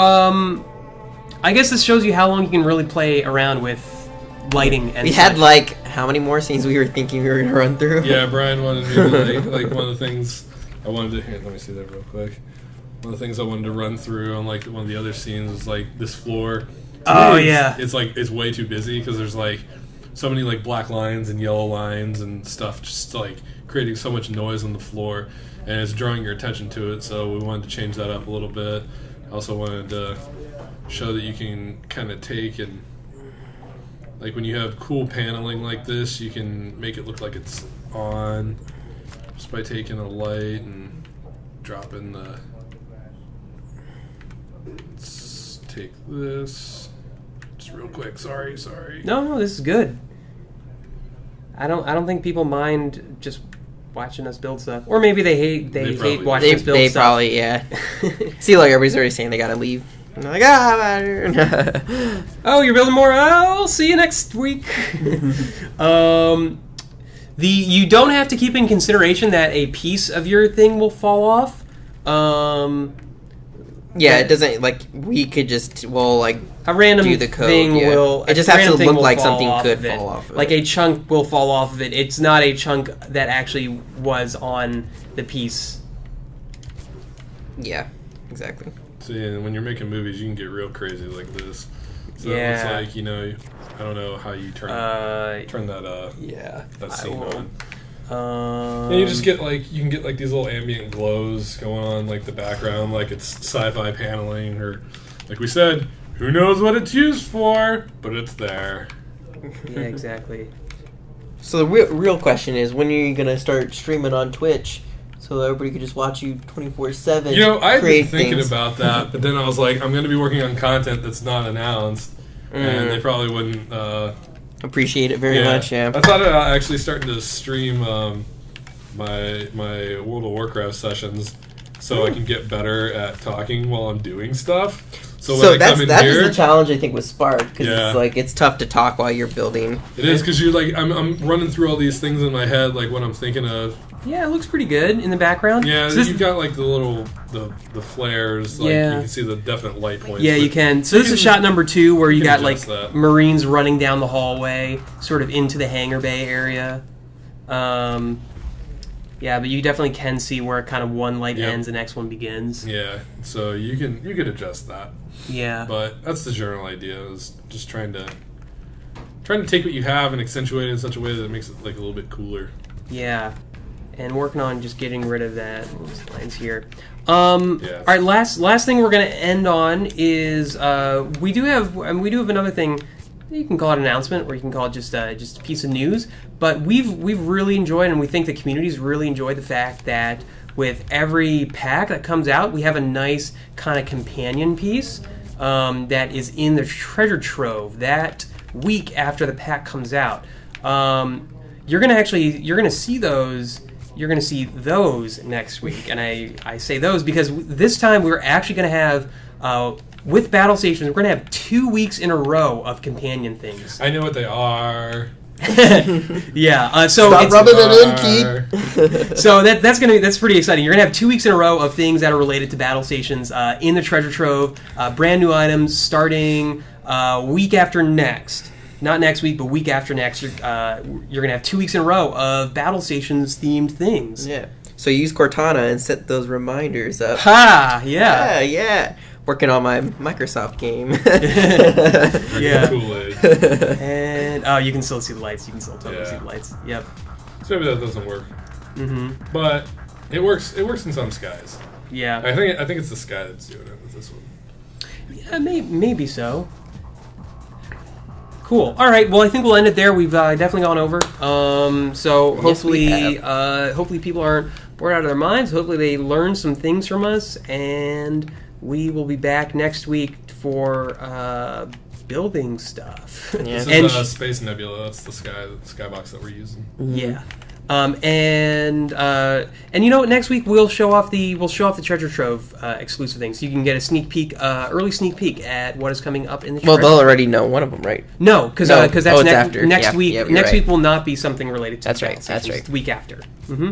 Speaker 3: I guess this shows you how long you can really play around with lighting and
Speaker 2: We
Speaker 3: such.
Speaker 2: had like how many more scenes we were thinking we were gonna run through?
Speaker 4: Yeah, Brian wanted me to like one of the things I wanted to here, let me see that real quick. One of the things I wanted to run through on like one of the other scenes was like this floor.
Speaker 3: Oh yeah.
Speaker 4: It's like it's way too busy because there's like so many like black lines and yellow lines and stuff just like creating so much noise on the floor, and it's drawing your attention to it, so we wanted to change that up a little bit. I also wanted to show that you can kind of take and like when you have cool paneling like this, you can make it look like it's on just by taking a light and dropping the. Let's take this just real quick. Sorry.
Speaker 3: No, this is good. I don't think people mind just watching us build stuff, or maybe they hate watching us build
Speaker 2: They
Speaker 3: stuff.
Speaker 2: probably, yeah. See, like everybody's already saying they gotta leave. And they're like,
Speaker 3: Oh, you're building more? I'll see you next week. You don't have to keep in consideration that a piece of your thing will fall off.
Speaker 2: yeah, it doesn't, like, we could just, like,
Speaker 3: a random
Speaker 2: do the code,
Speaker 3: thing
Speaker 2: yeah.
Speaker 3: will.
Speaker 2: It just
Speaker 3: a
Speaker 2: has to
Speaker 3: random thing
Speaker 2: look
Speaker 3: will
Speaker 2: like
Speaker 3: fall
Speaker 2: something
Speaker 3: off
Speaker 2: could
Speaker 3: of it.
Speaker 2: fall off of
Speaker 3: Like
Speaker 2: it.
Speaker 3: a chunk will fall off of it. It's not a chunk that actually was on the piece.
Speaker 2: Yeah, exactly.
Speaker 4: See, and when you're making movies, you can get real crazy like this. So
Speaker 3: Yeah.
Speaker 4: it's like, I don't know how you turn that
Speaker 3: Yeah.
Speaker 4: that scene on.
Speaker 3: And
Speaker 4: And you just get you can get like these little ambient glows going on like the background, like it's sci-fi paneling, or like we said, who knows what it's used for, but it's there.
Speaker 3: Yeah, exactly.
Speaker 2: So the real question is, when are you gonna start streaming on Twitch so that everybody could just watch you 24/7?
Speaker 4: I've been
Speaker 2: create
Speaker 4: thinking
Speaker 2: things?
Speaker 4: about that, but then I was like, I'm going to be working on content that's not announced, and they probably wouldn't
Speaker 2: appreciate it very much. Yeah.
Speaker 4: I thought about actually starting to stream my World of Warcraft sessions so I can get better at talking while I'm doing stuff. So when I come in
Speaker 2: that
Speaker 4: here,
Speaker 2: is the challenge I think with Spark, because
Speaker 4: Yeah.
Speaker 2: it's like it's tough to talk while you're building.
Speaker 4: it is because you're like I'm running through all these things in my head, like what I'm thinking of.
Speaker 3: Yeah, it looks pretty good in the background.
Speaker 4: Yeah,
Speaker 3: So this-
Speaker 4: you've got like the little the flares, like
Speaker 3: Yeah.
Speaker 4: you can see the definite light points.
Speaker 3: yeah,
Speaker 4: but
Speaker 3: you can. So this is shot number 2, where you
Speaker 4: can
Speaker 3: got like
Speaker 4: adjust that.
Speaker 3: Marines running down the hallway, sort of into the hangar bay area. Yeah, but you definitely can see where kind of one light
Speaker 4: Yep.
Speaker 3: ends, the next one begins.
Speaker 4: Yeah, so you can adjust that.
Speaker 3: Yeah.
Speaker 4: But that's the general idea, is just trying to take what you have and accentuate it in such a way that it makes it like a little bit cooler.
Speaker 3: Yeah, and working on just getting rid of that. These lines here.
Speaker 4: Yeah.
Speaker 3: All right, last thing we're gonna end on is we do have another thing. You can call it an announcement, or you can call it just a piece of news. But we've really enjoyed, and we think the community's really enjoyed the fact that with every pack that comes out, we have a nice kind of companion piece that is in the treasure trove that week after the pack comes out. You're gonna see those. You're gonna see those next week, and I say those because this time we're actually gonna have with Battle Stations, we're gonna have 2 weeks in a row of companion things.
Speaker 4: I know what they are.
Speaker 3: Yeah. So
Speaker 2: Stop
Speaker 3: it's,
Speaker 2: rubbing it in, Keith.
Speaker 3: So that's pretty exciting. You're gonna have 2 weeks in a row of things that are related to Battle Stations in the treasure trove. Brand new items starting week after next. Not next week, but week after next. You're gonna have 2 weeks in a row of Battle Stations themed things.
Speaker 2: Yeah. So use Cortana and set those reminders up.
Speaker 3: Ha! Yeah.
Speaker 2: Yeah. Working on my Microsoft game.
Speaker 3: Yeah.
Speaker 4: Kool-Aid.
Speaker 3: And oh, you can still see the lights. You can still totally
Speaker 4: Yeah.
Speaker 3: see the lights. Yep.
Speaker 4: So maybe that doesn't work,
Speaker 3: Mm-hmm.
Speaker 4: but it works. It works in some skies.
Speaker 3: Yeah.
Speaker 4: I think it's the sky that's doing it with this one.
Speaker 3: Yeah, maybe so. Cool. All right. Well, I think we'll end it there. We've definitely gone over. So
Speaker 2: Yes, we
Speaker 3: hopefully,
Speaker 2: have.
Speaker 3: hopefully people aren't bored out of their minds. Hopefully they learn some things from us, and we will be back next week for building stuff.
Speaker 2: Yeah.
Speaker 4: This
Speaker 3: And
Speaker 4: is Space Nebula. That's the skybox that we're using.
Speaker 3: Yeah. And you know what? Next week we'll show off the treasure trove exclusive things. So you can get a sneak peek, early sneak peek at what is coming up in the.
Speaker 2: Well,
Speaker 3: treasure
Speaker 2: they'll already know one of them, right?
Speaker 3: No, because
Speaker 2: No.
Speaker 3: that's
Speaker 2: Oh, it's after.
Speaker 3: next
Speaker 2: Yeah,
Speaker 3: week.
Speaker 2: yeah, you're
Speaker 3: Next
Speaker 2: right.
Speaker 3: week will not be something related to.
Speaker 2: That's
Speaker 3: Battle
Speaker 2: right, that's
Speaker 3: Stations.
Speaker 2: right.
Speaker 3: The week after. Mm-hmm.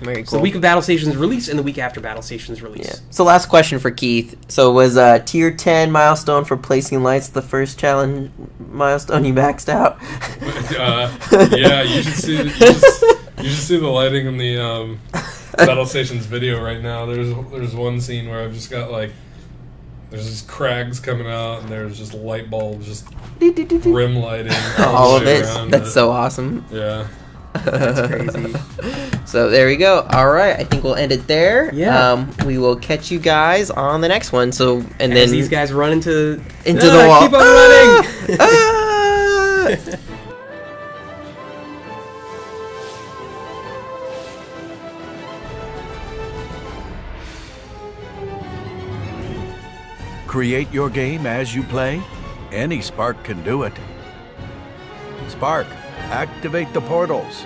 Speaker 2: Very
Speaker 3: So
Speaker 2: cool.
Speaker 3: the week of Battle Stations release and the week after Battle Stations release.
Speaker 2: Yeah. So last question for Keith. So was Tier 10 milestone for placing lights the first challenge milestone you maxed out?
Speaker 4: Yeah, you should see. You should see the lighting in the Battle Stations video right now. There's one scene where I've just got like there's just crags coming out and there's just light bulbs just rim lighting
Speaker 2: All
Speaker 4: the
Speaker 2: of
Speaker 4: way
Speaker 2: it.
Speaker 4: around
Speaker 2: That's so awesome.
Speaker 4: Yeah.
Speaker 3: That's crazy.
Speaker 2: So there we go. All right, I think we'll end it there.
Speaker 3: Yeah.
Speaker 2: We will catch you guys on the next one. So and
Speaker 3: As
Speaker 2: then
Speaker 3: these guys run into
Speaker 2: the wall.
Speaker 3: Keep on running.
Speaker 2: Ah!
Speaker 1: Create your game as you play? Any Spark can do it. Spark, activate the portals.